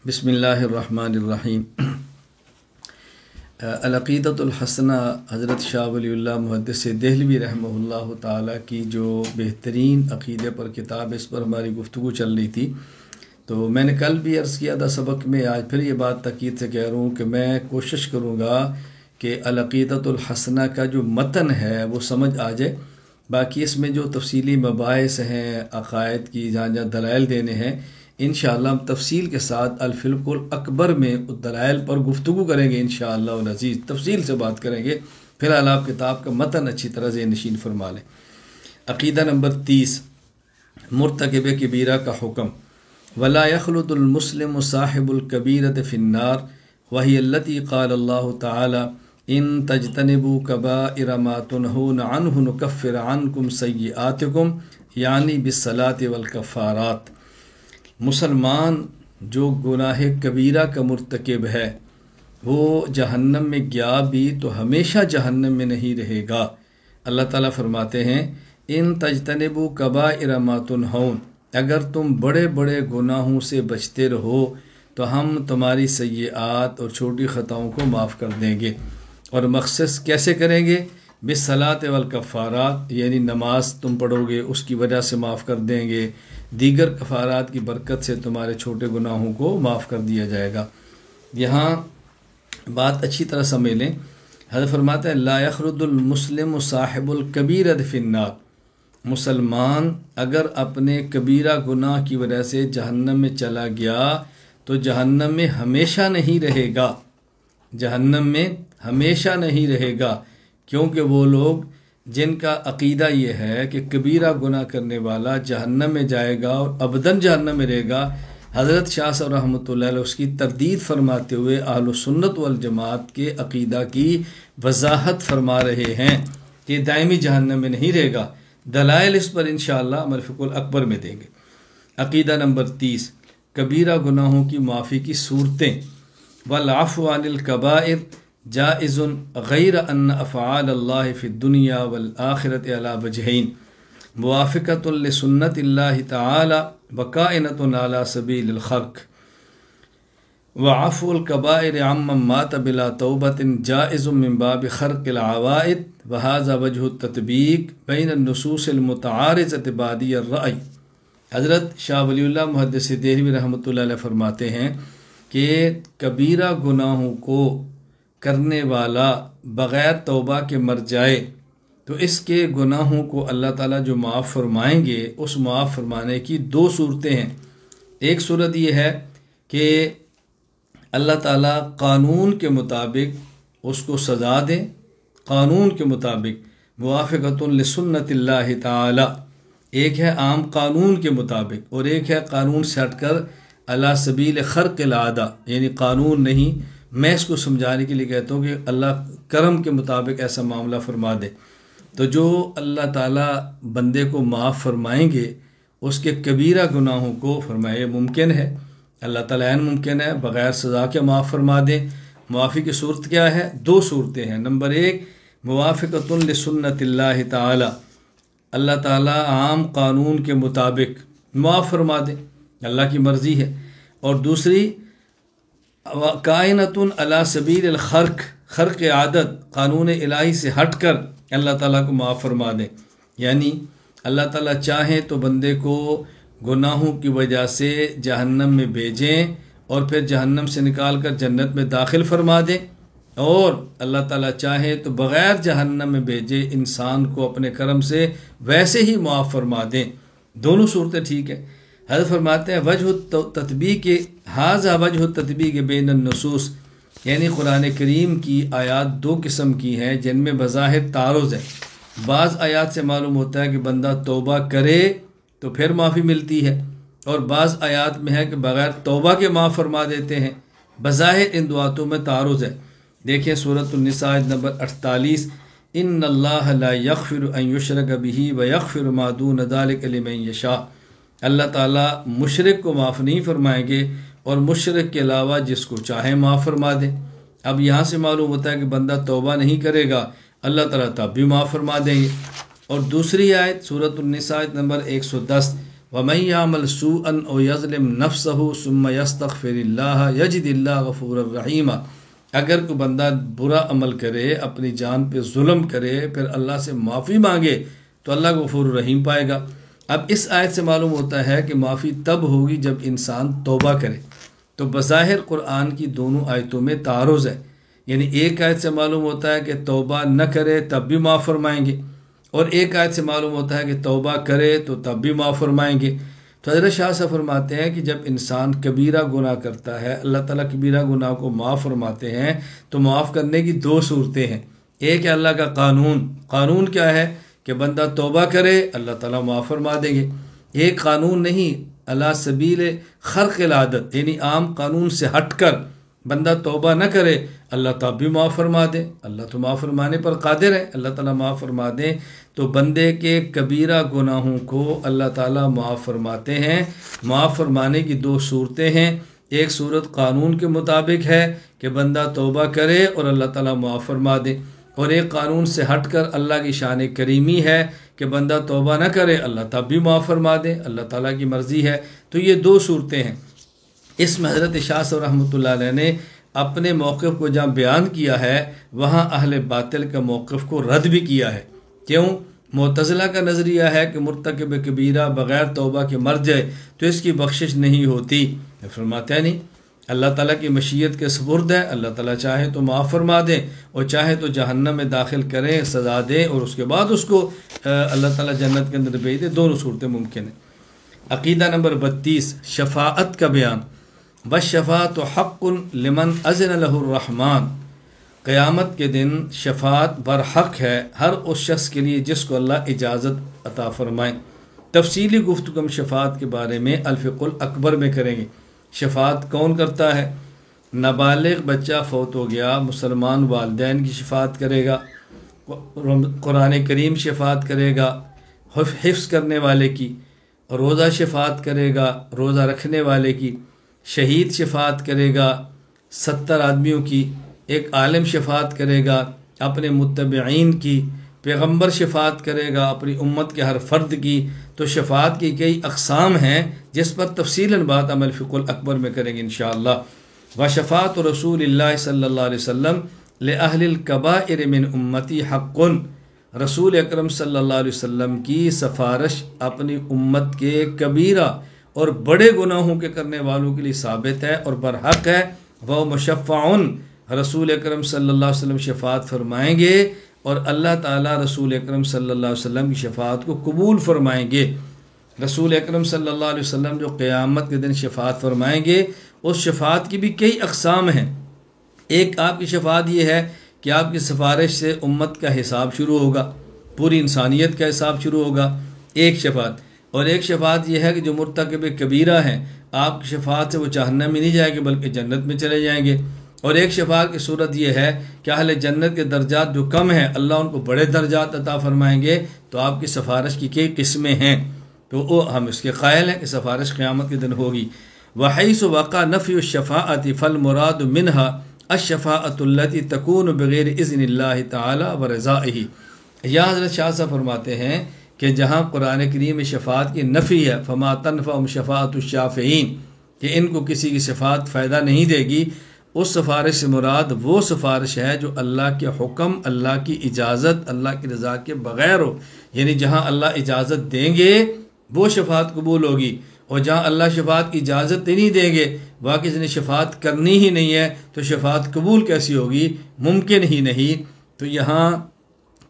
بسم اللہ الرحمن الرحیم۔ العقیدۃ الحسنہ حضرت شاہ ولی اللہ محدث دہلوی رحمہ اللہ تعالیٰ کی جو بہترین عقیدے پر کتاب، اس پر ہماری گفتگو چل رہی تھی۔ تو میں نے کل بھی عرض کیا تھا سبق میں، آج پھر یہ بات تاکید سے کہہ رہا ہوں کہ میں کوشش کروں گا کہ العقیدۃ الحسنہ کا جو متن ہے وہ سمجھ آ جائے۔ باقی اس میں جو تفصیلی مباحث ہیں عقائد کی، جہاں جہاں دلائل دینے ہیں، انشاءاللہ ہم تفصیل کے ساتھ الفلق الاکبر میں دلائل پر گفتگو کریں گے انشاءاللہ العزیز، تفصیل سے بات کریں گے۔ فی الحال آپ کتاب کا متن اچھی طرح ذہن نشین فرما لیں۔ عقیدہ نمبر 30، مرتکب کبیرہ کا حکم۔ ولا يخلد المسلم صاحب الكبیرۃ فی النار وہی التی قال اللہ تعالی ان تجتنبوا کبائر ما تنہون عنہ نکفر عنکم سیئاتکم، یعنی بالصلاۃ والکفارات۔ مسلمان جو گناہ کبیرہ کا مرتکب ہے وہ جہنم میں گیا بھی تو ہمیشہ جہنم میں نہیں رہے گا۔ اللہ تعالیٰ فرماتے ہیں ان تجتنبوا کبائر ما تنہون، اگر تم بڑے بڑے گناہوں سے بچتے رہو تو ہم تمہاری سیئات اور چھوٹی خطاؤں کو معاف کر دیں گے۔ اور مخصص کیسے کریں گے؟ بالصلاۃ والکفارات، یعنی نماز تم پڑھو گے اس کی وجہ سے معاف کر دیں گے، دیگر کفارات کی برکت سے تمہارے چھوٹے گناہوں کو معاف کر دیا جائے گا۔ یہاں بات اچھی طرح سمجھ لیں، حضرت فرماتے ہیں لا یخلد المسلم صاحب الکبیرۃ فی النار، مسلمان اگر اپنے کبیرہ گناہ کی وجہ سے جہنم میں چلا گیا تو جہنم میں ہمیشہ نہیں رہے گا، جہنم میں ہمیشہ نہیں رہے گا، کیونکہ وہ لوگ جن کا عقیدہ یہ ہے کہ کبیرہ گناہ کرنے والا جہنم میں جائے گا اور ابداً جہنم میں رہے گا، حضرت شاہ صاحب رحمۃ اللہ علیہ اس کی تردید فرماتے ہوئے اہل سنت والجماعت کے عقیدہ کی وضاحت فرما رہے ہیں کہ دائمی جہنم میں نہیں رہے گا۔ دلائل اس پر انشاءاللہ ہم الفقہ الاکبر میں دیں گے۔ عقیدہ نمبر 30، کبیرہ گناہوں کی معافی کی صورتیں۔ والعفو عن الکبائر جائز غیر ان افعال اللہ فی الدنیا والآخرۃ علی وجہین، موافقۃ لسنت اللہ تعالی وکائنۃ علی سبیل الخرق۔ وعفو الکبائر عمن مات بلا توبۃ جائز من باب خرق العوائد، وہذا وجہ التطبیق بین النصوص المتعارضۃ بادی الرأی۔ حضرت شاہ ولی اللہ محدث دہلوی رحمۃ اللہ علیہ فرماتے ہیں کہ کبیرہ گناہوں کو کرنے والا بغیر توبہ کے مر جائے تو اس کے گناہوں کو اللہ تعالیٰ جو معاف فرمائیں گے، اس معاف فرمانے کی دو صورتیں ہیں۔ ایک صورت یہ ہے کہ اللہ تعالیٰ قانون کے مطابق اس کو سزا دیں، قانون کے مطابق، موافقۃ لسنت اللہ تعالی۔ ایک ہے عام قانون کے مطابق اور ایک ہے قانون سے ہٹ کر علی سبیل خرق العادہ، یعنی قانون نہیں، میں اس کو سمجھانے کے لیے کہتا ہوں کہ اللہ کرم کے مطابق ایسا معاملہ فرما دے۔ تو جو اللہ تعالیٰ بندے کو معاف فرمائیں گے اس کے کبیرہ گناہوں کو فرمائے ممکن ہے، اللہ تعالیٰ عین ممکن ہے بغیر سزا کے معاف فرما دیں۔ معافی کی صورت کیا ہے؟ دو صورتیں ہیں۔ نمبر 1 موافقۃ لسنت اللہ تعالی، اللہ تعالیٰ عام قانون کے مطابق معاف فرما دیں، اللہ کی مرضی ہے۔ اور دوسری کائنۃ علی سبیل الخرق، خرق عادت، قانون الہی سے ہٹ کر اللہ تعالیٰ کو معاف فرما دیں، یعنی اللہ تعالیٰ چاہیں تو بندے کو گناہوں کی وجہ سے جہنم میں بھیجیں اور پھر جہنم سے نکال کر جنت میں داخل فرما دیں، اور اللہ تعالیٰ چاہیں تو بغیر جہنم میں بھیجے انسان کو اپنے کرم سے ویسے ہی معاف فرما دیں۔ دونوں صورتیں ٹھیک ہے۔ حضرت فرماتے ہیں وجہ تطبیق، ھذا وجہ التطبیق بین النصوص، یعنی قرآن کریم کی آیات دو قسم کی ہیں جن میں بظاہر تعارض ہے۔ بعض آیات سے معلوم ہوتا ہے کہ بندہ توبہ کرے تو پھر معافی ملتی ہے، اور بعض آیات میں ہے کہ بغیر توبہ کے معاف فرما دیتے ہیں۔ بظاہر ان دو آیاتوں میں تعارض ہے۔ دیکھیں سورۃ النساء آیت نمبر 48، ان اللہ لا یغفر ان یشرک بہ ویغفر ما دون ذلک لمن یشاء، اللہ تعالیٰ مشرک کو معاف نہیں فرمائیں گے اور مشرک کے علاوہ جس کو چاہے معاف فرما دیں۔ اب یہاں سے معلوم ہوتا ہے کہ بندہ توبہ نہیں کرے گا اللہ تعالیٰ تب بھی معاف فرما دیں گے۔ اور دوسری آیت سورۃ النساء آیت نمبر 110، وَمَن يَعْمَلْ سُوءًا أَوْ يَظْلِمْ نَفْسَهُ ثُمَّ يَسْتَغْفِرِ اللَّهَ يَجِدِ اللَّهَ غَفُورًا رَحِيمًا۔ اگر کوئی بندہ برا عمل کرے، اپنی جان پہ ظلم کرے، پھر اللہ سے معافی مانگے تو اللہ غفور الرحیم پائے گا۔ اب اس آیت سے معلوم ہوتا ہے کہ معافی تب ہوگی جب انسان توبہ کرے۔ تو بظاہر قرآن کی دونوں آیتوں میں تعارض ہے، یعنی ایک آیت سے معلوم ہوتا ہے کہ توبہ نہ کرے تب بھی معاف فرمائیں گے، اور ایک آیت سے معلوم ہوتا ہے کہ توبہ کرے تو تب بھی معاف فرمائیں گے۔ تو حضرت شاہ صاحب فرماتے ہیں کہ جب انسان کبیرہ گناہ کرتا ہے، اللہ تعالیٰ کبیرہ گناہ کو معاف فرماتے ہیں، تو معاف کرنے کی دو صورتیں ہیں۔ ایک ہے اللہ کا قانون کیا ہے کہ بندہ توبہ کرے اللہ تعالیٰ معاف فرما دیں گے۔ ایک قانون نہیں، علی سبیل خرق العادت، یعنی عام قانون سے ہٹ کر بندہ توبہ نہ کرے اللہ تب بھی معاف فرما دے۔ اللہ تو معاف فرمانے پر قادر ہے، اللہ تعالیٰ معاف فرما دیں۔ تو بندے کے کبیرہ گناہوں کو اللہ تعالیٰ معاف فرماتے ہیں۔ معاف فرمانے کی دو صورتیں ہیں، ایک صورت قانون کے مطابق ہے کہ بندہ توبہ کرے اور اللہ تعالیٰ معاف فرما دے، اور ایک قانون سے ہٹ کر اللہ کی شان کریمی ہے کہ بندہ توبہ نہ کرے اللہ تب بھی معاف فرما دے، اللہ تعالیٰ کی مرضی ہے۔ تو یہ دو صورتیں ہیں۔ اس میں حضرت شاہ صاحب رحمۃ اللہ علیہ نے اپنے موقف کو جہاں بیان کیا ہے وہاں اہل باطل کا موقف کو رد بھی کیا ہے۔ کیوں؟ معتزلہ کا نظریہ ہے کہ مرتکب کبیرہ بغیر توبہ کے مر جائے تو اس کی بخشش نہیں ہوتی۔ فرماتے ہیں نہیں، اللہ تعالیٰ کی مشیت کے سپرد ہے، اللہ تعالیٰ چاہے تو معاف فرما دیں اور چاہے تو جہنم میں داخل کریں، سزا دیں، اور اس کے بعد اس کو اللہ تعالیٰ جنت کے اندر بھیج دے۔ دونوں صورتیں ممکن ہیں۔ عقیدہ نمبر 32، شفاعت کا بیان۔ والشفاعت حق لمن اذن له الرحمن، قیامت کے دن شفاعت برحق ہے ہر اس شخص کے لیے جس کو اللہ اجازت عطا فرمائے۔ تفصیلی گفتگو ہم شفاعت کے بارے میں الفقہ الاکبر میں کریں گے۔ شفاعت کون کرتا ہے؟ نابالغ بچہ فوت ہو گیا، مسلمان والدین کی شفاعت کرے گا، قرآن کریم شفاعت کرے گا، حفظ کرنے والے کی، روزہ شفاعت کرے گا، روزہ رکھنے والے کی، شہید شفاعت کرے گا 70 آدمیوں کی، ایک عالم شفاعت کرے گا اپنے متبعین کی، پیغمبر شفاعت کرے گا اپنی امت کے ہر فرد کی۔ تو شفاعت کی کئی اقسام ہیں جس پر تفصیلاً بات ہم الفقہ الاکبر میں کریں گے انشاءاللہ۔ وشفاعت رسول اللہ صلی اللہ علیہ وسلم لأہل الکبائر من امتی حق، رسول اکرم صلی اللہ علیہ وسلم کی سفارش اپنی امت کے کبیرہ اور بڑے گناہوں کے کرنے والوں کے لیے ثابت ہے اور برحق ہے۔ وہ مشفعن، رسول اکرم صلی اللہ علیہ وسلم شفاعت فرمائیں گے اور اللہ تعالیٰ رسول اکرم صلی اللہ علیہ وسلم کی شفاعت کو قبول فرمائیں گے۔ رسول اکرم صلی اللہ علیہ وسلم جو قیامت کے دن شفاعت فرمائیں گے، اس شفاعت کی بھی کئی اقسام ہیں۔ ایک آپ کی شفاعت یہ ہے کہ آپ کی سفارش سے امت کا حساب شروع ہوگا، پوری انسانیت کا حساب شروع ہوگا، ایک شفاعت۔ اور ایک شفاعت یہ ہے کہ جو مرتکب کبیرہ ہیں آپ کی شفاعت سے وہ جہنم میں نہیں جائیں گے بلکہ جنت میں چلے جائیں گے۔ اور ایک شفاعت کی صورت یہ ہے کہ اہل جنت کے درجات جو کم ہیں اللہ ان کو بڑے درجات عطا فرمائیں گے۔ تو آپ کی سفارش کی کئی قسمیں ہیں، تو وہ ہم اس کے قائل ہیں کہ سفارش قیامت کے دن ہوگی۔ وحیث وقع نفی الشفاعت فالمراد منها الشفاعت التي تكون بغیر اذن اللہ تعالی ورضائہ۔ یا حضرت شاہ صاحب فرماتے ہیں کہ جہاں قرآن کریم میں شفاعت کی نفی ہے، فما تنفعهم شفاعت الشافعین، کہ ان کو کسی کی شفاعت فائدہ نہیں دے گی، اس سفارش سے مراد وہ سفارش ہے جو اللہ کے حکم، اللہ کی اجازت، اللہ کی رضا کے بغیر ہو، یعنی جہاں اللہ اجازت دیں گے وہ شفاعت قبول ہوگی، اور جہاں اللہ شفاعت کی اجازت نہیں دیں گے، واقعی جنہیں شفاعت کرنی ہی نہیں ہے تو شفاعت قبول کیسی ہوگی؟ ممکن ہی نہیں۔ تو یہاں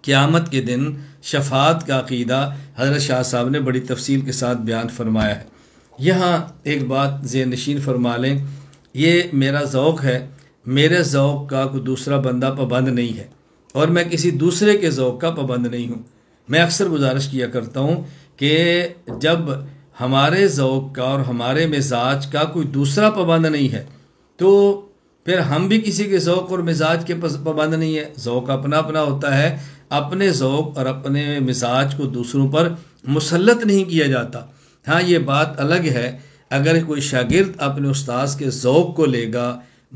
قیامت کے دن شفاعت کا عقیدہ حضرت شاہ صاحب نے بڑی تفصیل کے ساتھ بیان فرمایا ہے۔ یہاں ایک بات ذہن نشین فرما لیں، یہ میرا ذوق ہے، میرے ذوق کا کوئی دوسرا بندہ پابند نہیں ہے، اور میں کسی دوسرے کے ذوق کا پابند نہیں ہوں۔ میں اکثر گزارش کیا کرتا ہوں کہ جب ہمارے ذوق کا اور ہمارے مزاج کا کوئی دوسرا پابند نہیں ہے تو پھر ہم بھی کسی کے ذوق اور مزاج کے پابند نہیں ہے۔ ذوق اپنا اپنا ہوتا ہے، اپنے ذوق اور اپنے مزاج کو دوسروں پر مسلط نہیں کیا جاتا۔ ہاں یہ بات الگ ہے اگر کوئی شاگرد اپنے استاذ کے ذوق کو لے گا،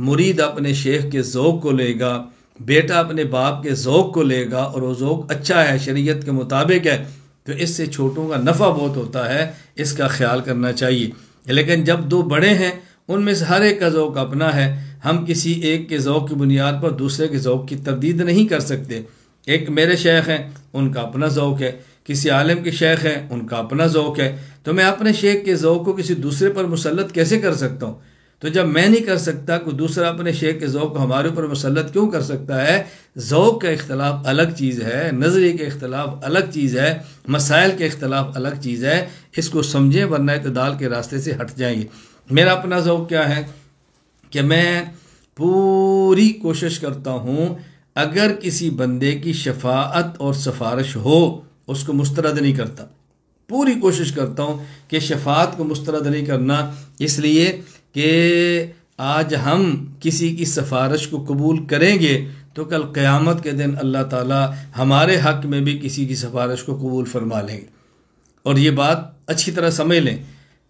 مرید اپنے شیخ کے ذوق کو لے گا، بیٹا اپنے باپ کے ذوق کو لے گا اور وہ ذوق اچھا ہے، شریعت کے مطابق ہے، تو اس سے چھوٹوں کا نفع بہت ہوتا ہے، اس کا خیال کرنا چاہیے۔ لیکن جب دو بڑے ہیں، ان میں سے ہر ایک کا ذوق اپنا ہے، ہم کسی ایک کے ذوق کی بنیاد پر دوسرے کے ذوق کی تردید نہیں کر سکتے۔ ایک میرے شیخ ہیں، ان کا اپنا ذوق ہے، کسی عالم کے شیخ ہیں، ان کا اپنا ذوق ہے، تو میں اپنے شیخ کے ذوق کو کسی دوسرے پر مسلط کیسے کر سکتا ہوں؟ تو جب میں نہیں کر سکتا، کوئی دوسرا اپنے شیخ کے ذوق کو ہمارے اوپر مسلط کیوں کر سکتا ہے؟ ذوق کا اختلاف الگ چیز ہے، نظریے کے اختلاف الگ چیز ہے، مسائل کے اختلاف الگ چیز ہے، اس کو سمجھیں ورنہ اعتدال کے راستے سے ہٹ جائیں گے۔ میرا اپنا ذوق کیا ہے کہ میں پوری کوشش کرتا ہوں اگر کسی بندے کی شفاعت اور سفارش ہو اس کو مسترد نہیں کرتا، پوری کوشش کرتا ہوں کہ شفاعت کو مسترد نہیں کرنا، اس لیے کہ آج ہم کسی کی سفارش کو قبول کریں گے تو کل قیامت کے دن اللہ تعالی ہمارے حق میں بھی کسی کی سفارش کو قبول فرما لیں گے۔ اور یہ بات اچھی طرح سمجھ لیں،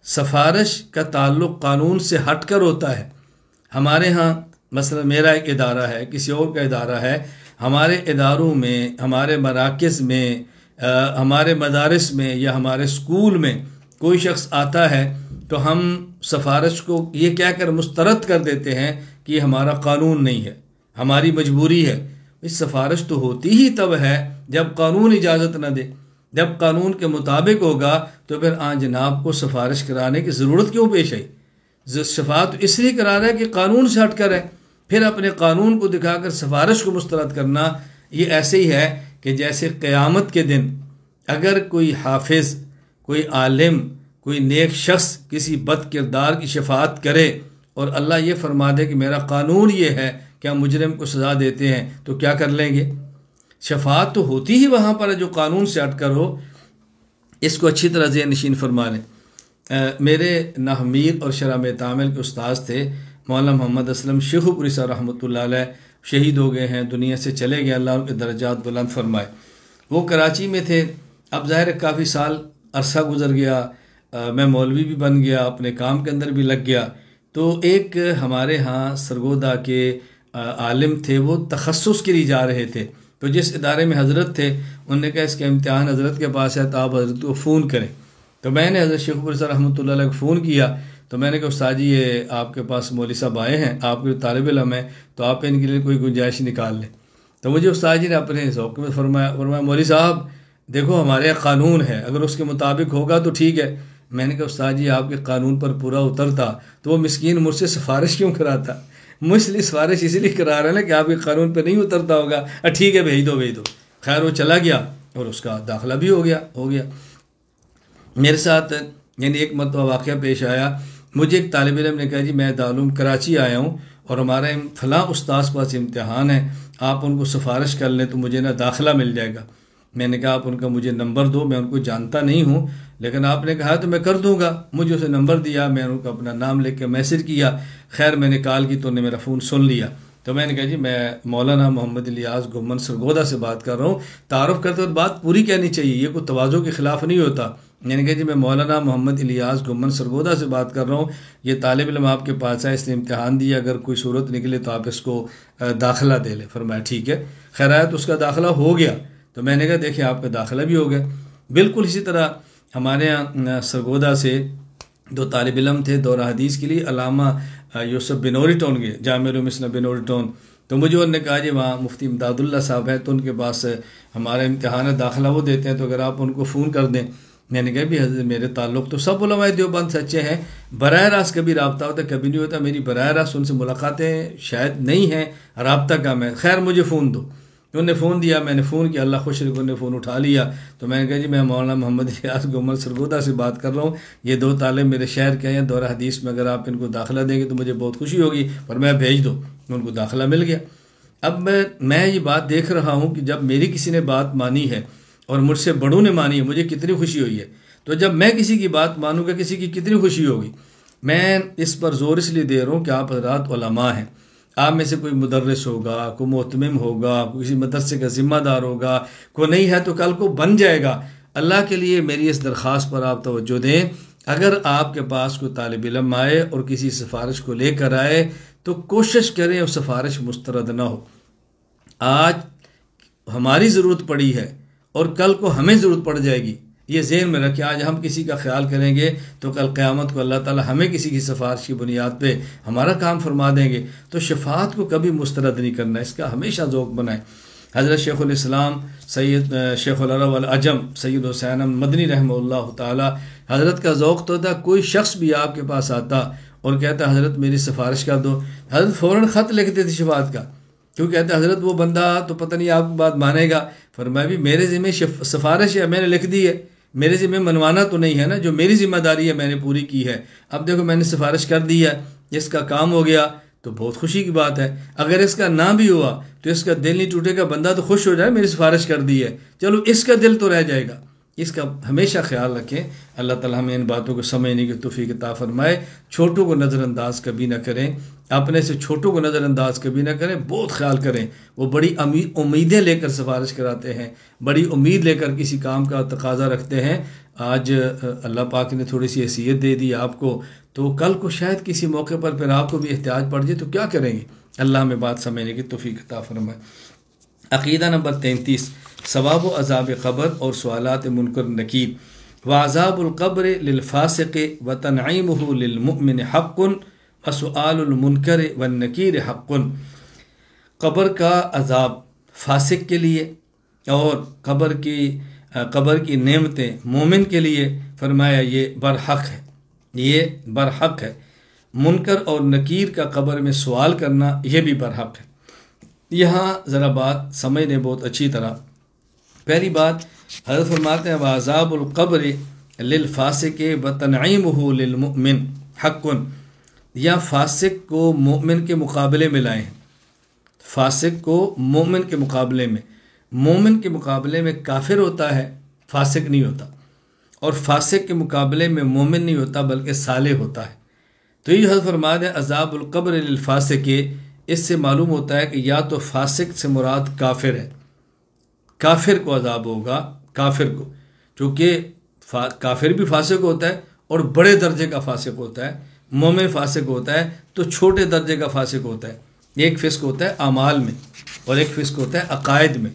سفارش کا تعلق قانون سے ہٹ کر ہوتا ہے۔ ہمارے ہاں مثلا میرا ایک ادارہ ہے، کسی اور کا ادارہ ہے، ہمارے اداروں میں، ہمارے مراکز میں، ہمارے مدارس میں یا ہمارے اسکول میں کوئی شخص آتا ہے تو ہم سفارش کو یہ کہہ کر مسترد کر دیتے ہیں کہ یہ ہمارا قانون نہیں ہے، ہماری مجبوری ہے۔ اس سفارش تو ہوتی ہی تب ہے جب قانون اجازت نہ دے، جب قانون کے مطابق ہوگا تو پھر جناب کو سفارش کرانے کی ضرورت کیوں پیش آئی؟ شفاعت اس لیے کرا رہا ہے کہ قانون سے ہٹ کر ہے، پھر اپنے قانون کو دکھا کر سفارش کو مسترد کرنا، یہ ایسے ہی ہے کہ جیسے قیامت کے دن اگر کوئی حافظ، کوئی عالم، کوئی نیک شخص کسی بد کردار کی شفاعت کرے اور اللہ یہ فرما دے کہ میرا قانون یہ ہے کہ ہم مجرم کو سزا دیتے ہیں، تو کیا کر لیں گے؟ شفاعت تو ہوتی ہی وہاں پر ہے جو قانون سے ہٹ کر ہو۔ اس کو اچھی طرح ذہن نشین فرما لیں۔ میرے نحمیر اور شرح تعامل کے استاذ تھے مولانا محمد اسلم شیخ پوری صاحب رحمۃ اللہ علیہ، شہید ہو گئے ہیں، دنیا سے چلے گئے، اللہ ان کے درجات بلند فرمائے۔ وہ کراچی میں تھے، اب ظاہر ہے کافی سال عرصہ گزر گیا، میں مولوی بھی بن گیا، اپنے کام کے اندر بھی لگ گیا، تو ایک ہمارے ہاں سرگودا کے عالم تھے، وہ تخصص کے لیے جا رہے تھے، تو جس ادارے میں حضرت تھے انہوں نے کہا اس کا امتحان حضرت کے پاس ہے تو آپ حضرت کو فون کریں۔ تو میں نے حضرت شیخ پوری صاحب رحمۃ اللہ علیہ کو فون کیا، تو میں نے کہا استاد جی یہ آپ کے پاس مولوی صاحب آئے ہیں، آپ کے طالب علم ہیں، تو آپ ان کے لیے کوئی گنجائش نکال لیں۔ تو مجھے استاد جی نے اپنے ذوق میں فرمایا مولوی صاحب دیکھو ہمارے یہاں قانون ہے، اگر اس کے مطابق ہوگا تو ٹھیک ہے۔ میں نے کہا استاد جی آپ کے قانون پر پورا اترتا تو وہ مسکین مجھ سے سفارش کیوں کراتا؟ مجھ سے سفارش اسی لیے کرا رہا ہے نا کہ آپ کے قانون پہ نہیں اترتا ہوگا، ٹھیک ہے بھیج دو۔ خیر وہ چلا گیا اور اس کا داخلہ بھی ہو گیا۔ میرے ساتھ یعنی ایک مرتبہ واقعہ پیش آیا، مجھے ایک طالب علم نے کہا جی میں دارالعلوم کراچی آیا ہوں اور ہمارا فلاں استاذ پاس امتحان ہے، آپ ان کو سفارش کر لیں تو مجھے نا داخلہ مل جائے گا۔ میں نے کہا آپ ان کا مجھے نمبر دو، میں ان کو جانتا نہیں ہوں، لیکن آپ نے کہا تو میں کر دوں گا۔ مجھے اسے نمبر دیا، میں ان کو اپنا نام لکھ کے میسج کیا، خیر میں نے کال کی تو انہوں نے میرا فون سن لیا۔ تو میں نے کہا جی میں مولانا محمد الیاس گھمن سرگودا سے بات کر رہا ہوں، تعارف کرتے وقت بات پوری کہنی چاہیے، یہ کوئی تواضع کے خلاف نہیں ہوتا۔ میں نے کہا جی میں مولانا محمد الیاس گھمن سرگودا سے بات کر رہا ہوں، یہ طالب علم آپ کے پاس ہے، اس نے امتحان دیا، اگر کوئی صورت نکلے تو آپ اس کو داخلہ دے لیں۔ فرمایا ٹھیک ہے، خیر آیا تو اس کا داخلہ ہو گیا۔ تو میں نے کہا دیکھیں آپ کا داخلہ بھی ہو گیا۔ بالکل اسی طرح ہمارے یہاں سرگودا سے دو طالب علم تھے دورہ حدیث کے لیے، علامہ یوسف بنوری ٹون کے، جامعہ علوم اسلام بنوری ٹون، تو مجھے انہوں نے کہا جی وہاں مفتی امداد اللہ صاحب ہیں تو ان کے پاس ہمارا امتحان داخلہ وہ دیتے ہیں، تو اگر آپ ان کو فون کر دیں۔ میں نے کہا بھی حضرت میرے تعلق تو سب علماء دیوبند سچے ہیں، براہ راست کبھی رابطہ ہوتا کبھی نہیں ہوتا، میری براہ راست ان سے ملاقاتیں شاید نہیں ہیں، رابطہ کم ہے، خیر مجھے فون دو۔ انہوں نے فون دیا، میں نے فون کیا، اللہ خوش رکھو، انہوں نے فون اٹھا لیا۔ تو میں نے کہا جی میں مولانا محمد الیاس گھمن سرگودا سے بات کر رہا ہوں، یہ دو طالب میرے شہر کے ہیں دورہ حدیث میں، اگر آپ ان کو داخلہ دیں گے تو مجھے بہت خوشی ہوگی، اور میں بھیج دو۔ ان کو داخلہ مل گیا۔ اب میں یہ بات دیکھ رہا ہوں کہ جب میری کسی نے بات مانی ہے اور مجھ سے بڑوں نے مانی ہے، مجھے کتنی خوشی ہوئی ہے، تو جب میں کسی کی بات مانوں گا کسی کی کتنی خوشی ہوگی۔ میں اس پر زور اس لیے دے رہا ہوں کہ آپ حضرات علماء ہیں، آپ میں سے کوئی مدرس ہوگا، کوئی محتمم ہوگا، کوئی کسی مدرسے کا ذمہ دار ہوگا، کوئی نہیں ہے تو کل کو بن جائے گا۔ اللہ کے لیے میری اس درخواست پر آپ توجہ دیں، اگر آپ کے پاس کوئی طالب علم آئے اور کسی سفارش کو لے کر آئے تو کوشش کریں اور سفارش مسترد نہ ہو۔ آج ہماری ضرورت پڑی ہے اور کل کو ہمیں ضرورت پڑ جائے گی، یہ ذہن میں رکھیں، آج ہم کسی کا خیال کریں گے تو کل قیامت کو اللہ تعالی ہمیں کسی کی سفارش کی بنیاد پہ ہمارا کام فرما دیں گے۔ تو شفاعت کو کبھی مسترد نہیں کرنا، اس کا ہمیشہ ذوق بنائیں۔ حضرت شیخ الاسلام سید شیخ العرب العجم سید حسین احمد مدنی رحمہ اللہ تعالی، حضرت کا ذوق تو تھا، کوئی شخص بھی آپ کے پاس آتا اور کہتا حضرت میری سفارش کر دو، حضرت فوراً خط لکھتے تھے شفاعت کا، کیوں کہتے حضرت وہ بندہ تو پتہ نہیں آپ کی بات مانے گا۔ فرمایا بھی میرے ذمہ سفارش ہے، میں نے لکھ دی ہے، میرے ذمہ منوانا تو نہیں ہے نا، جو میری ذمہ داری ہے میں نے پوری کی ہے۔ اب دیکھو میں نے سفارش کر دی ہے، اس کا کام ہو گیا تو بہت خوشی کی بات ہے، اگر اس کا نہ بھی ہوا تو اس کا دل نہیں ٹوٹے گا، بندہ تو خوش ہو جائے میری سفارش کر دی ہے، چلو اس کا دل تو رہ جائے گا۔ اس کا ہمیشہ خیال رکھیں۔ اللہ تعالیٰ ہمیں ان باتوں کو سمجھنے کی توفیق عطا فرمائے۔ چھوٹوں کو نظر انداز کبھی نہ کریں، اپنے سے چھوٹوں کو نظر انداز کبھی نہ کریں، بہت خیال کریں۔ وہ بڑی امیدیں لے کر سفارش کراتے ہیں، بڑی امید لے کر کسی کام کا تقاضا رکھتے ہیں۔ آج اللہ پاک نے تھوڑی سی حیثیت دے دی آپ کو، تو کل کو شاید کسی موقع پر پھر آپ کو بھی احتیاج پڑ جائے تو کیا کریں گے؟ اللہ ہمیں بات سمجھنے کی توفیق عطا فرمائے۔ عقیدہ نمبر 33، ثواب و عذاب قبر اور سوالات منکر نکیر۔ وعذاب القبر للفاسق وتنعیمہ للمؤمن حق وسؤال المنکر والنکیر حق۔ قبر کا عذاب فاسق کے لیے اور قبر کی نعمتیں مومن کے لیے، فرمایا یہ برحق ہے، یہ برحق ہے۔ منکر اور نکیر کا قبر میں سوال کرنا یہ بھی برحق ہے۔ یہاں ذرا بات سمجھنے بہت اچھی طرح۔ پہلی بات حضرت فرماتے ہیں وعذاب القبر للفاسق وتنعیمہ للمؤمن حق، یا فاسق کو مومن کے مقابلے میں لائے ہیں، فاسق کو مومن کے مقابلے میں، مومن کے مقابلے میں کافر ہوتا ہے، فاسق نہیں ہوتا، اور فاسق کے مقابلے میں مومن نہیں ہوتا بلکہ صالح ہوتا ہے۔ تو یہ حضرت فرماتے ہیں عذاب القبر للفاسق، اس سے معلوم ہوتا ہے کہ یا تو فاسق سے مراد کافر ہے، کافر کو عذاب ہوگا، کافر کو، چونکہ کافر بھی فاسق ہوتا ہے اور بڑے درجے کا فاسق ہوتا ہے، مومن فاسق ہوتا ہے تو چھوٹے درجے کا فاسق ہوتا ہے۔ ایک فسق ہوتا ہے اعمال میں اور ایک فسق ہوتا ہے عقائد میں۔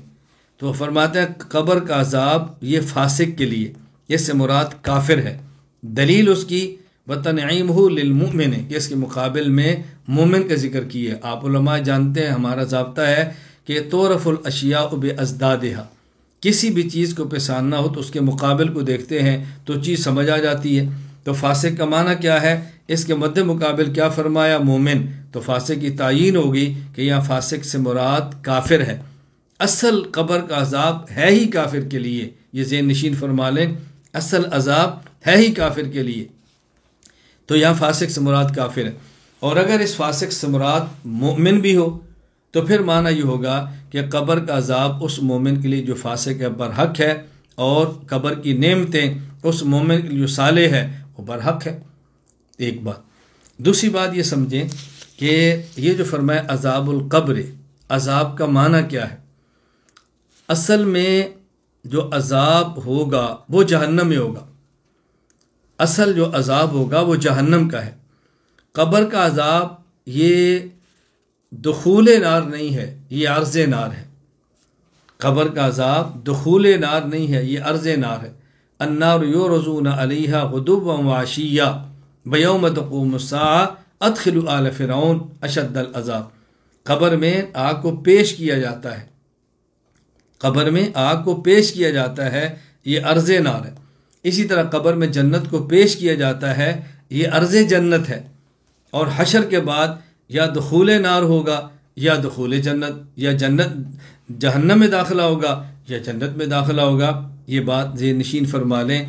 تو فرماتے ہیں قبر کا عذاب یہ فاسق کے لیے، اس سے مراد کافر ہے۔ دلیل اس کی وَتَنْعِيمُهُ لِلْمُؤْمِنِ، کہ اس کے مقابل میں مومن کا ذکر کیے۔ آپ علماء جانتے ہیں ہمارا ضابطہ ہے کہ تُعْرَفُ الْأَشْيَاءُ بِأَضْدَادِهَا، کسی بھی چیز کو پہچاننا ہو تو اس کے مقابل کو دیکھتے ہیں تو چیز سمجھ آ جاتی ہے۔ تو فاسق کا معنی کیا ہے، اس کے مد مقابل کیا فرمایا، مومن، تو فاسق کی تعیین ہوگی کہ یہاں فاسق سے مراد کافر ہے۔ اصل قبر کا عذاب ہے ہی کافر کے لیے، یہ ذہن نشین فرما لیں، اصل عذاب ہے ہی کافر کے لیے، تو یہاں فاسق سے مراد کافر ہے۔ اور اگر اس فاسق سے مراد مومن بھی ہو تو پھر معنی یہ ہوگا کہ قبر کا عذاب اس مومن کے لیے جو فاسق ہے برحق ہے، اور قبر کی نعمتیں اس مومن کے لیے جو صالح ہے وہ برحق ہے۔ ایک بات۔ دوسری بات یہ سمجھیں کہ یہ جو فرمایا عذاب القبر، عذاب کا معنی کیا ہے؟ اصل میں جو عذاب ہوگا وہ جہنم میں ہوگا، اصل جو عذاب ہوگا وہ جہنم کا ہے۔ قبر کا عذاب یہ دخول نار نہیں ہے، یہ عرض نار ہے۔ قبر کا عذاب دخول نار نہیں ہے، یہ عرض نار ہے۔ النار یعرضون علیہا غدوا وعشیا بیوم تقوم الساعہ ادخلوا آل فرعون اشد العذاب۔ قبر میں آگ کو پیش کیا جاتا ہے، قبر میں آگ کو پیش کیا جاتا ہے، یہ عرض نار ہے۔ اسی طرح قبر میں جنت کو پیش کیا جاتا ہے، یہ عرض جنت ہے۔ اور حشر کے بعد یا دخول نار ہوگا یا دخول جنت، یا جنت جہنم میں داخلہ ہوگا یا جنت میں داخلہ ہوگا۔ یہ بات ذہن نشین فرما لیں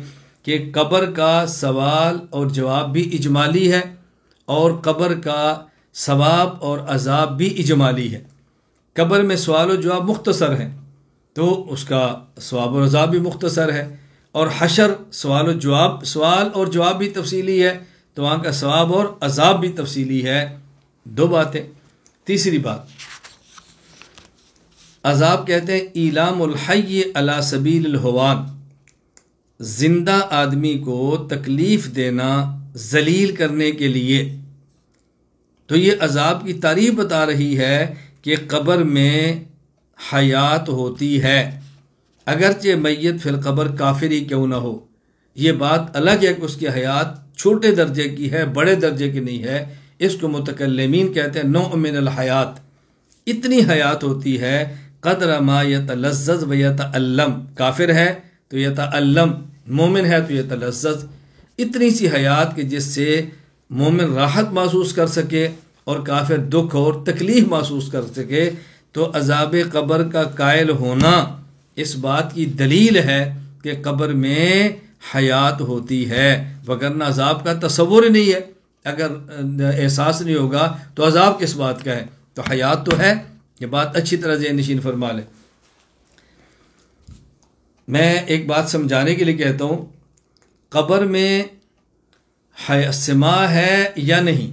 کہ قبر کا سوال اور جواب بھی اجمالی ہے، اور قبر کا ثواب اور عذاب بھی اجمالی ہے۔ قبر میں سوال و جواب مختصر ہیں تو اس کا ثواب اور عذاب بھی مختصر ہے، اور حشر سوال اور جواب بھی تفصیلی ہے تو وہاں کا ثواب اور عذاب بھی تفصیلی ہے۔ دو باتیں۔ تیسری بات، عذاب کہتے ہیں ایلام الحی علی سبیل الہوان، زندہ آدمی کو تکلیف دینا ذلیل کرنے کے لیے۔ تو یہ عذاب کی تعریف بتا رہی ہے کہ قبر میں حیات ہوتی ہے، اگرچہ میت فی القبر کافر ہی کیوں نہ ہو، یہ بات الگ ہے کہ اس کی حیات چھوٹے درجے کی ہے، بڑے درجے کی نہیں ہے۔ اس کو متکلمین کہتے ہیں نوع من الحیات، اتنی حیات ہوتی ہے قدر ما یتلذذ و یتعلم، کافر ہے تو یتعلم، مومن ہے تو یتلذذ، اتنی سی حیات کہ جس سے مومن راحت محسوس کر سکے اور کافر دکھ اور تکلیف محسوس کر سکے۔ تو عذاب قبر کا قائل ہونا اس بات کی دلیل ہے کہ قبر میں حیات ہوتی ہے، وگرنہ عذاب کا تصور ہی نہیں ہے۔ اگر احساس نہیں ہوگا تو عذاب کس بات کا ہے؟ تو حیات تو ہے، یہ بات اچھی طرح ذہن نشین فرما لیں۔ میں ایک بات سمجھانے کے لیے کہتا ہوں، قبر میں سما ہے یا نہیں،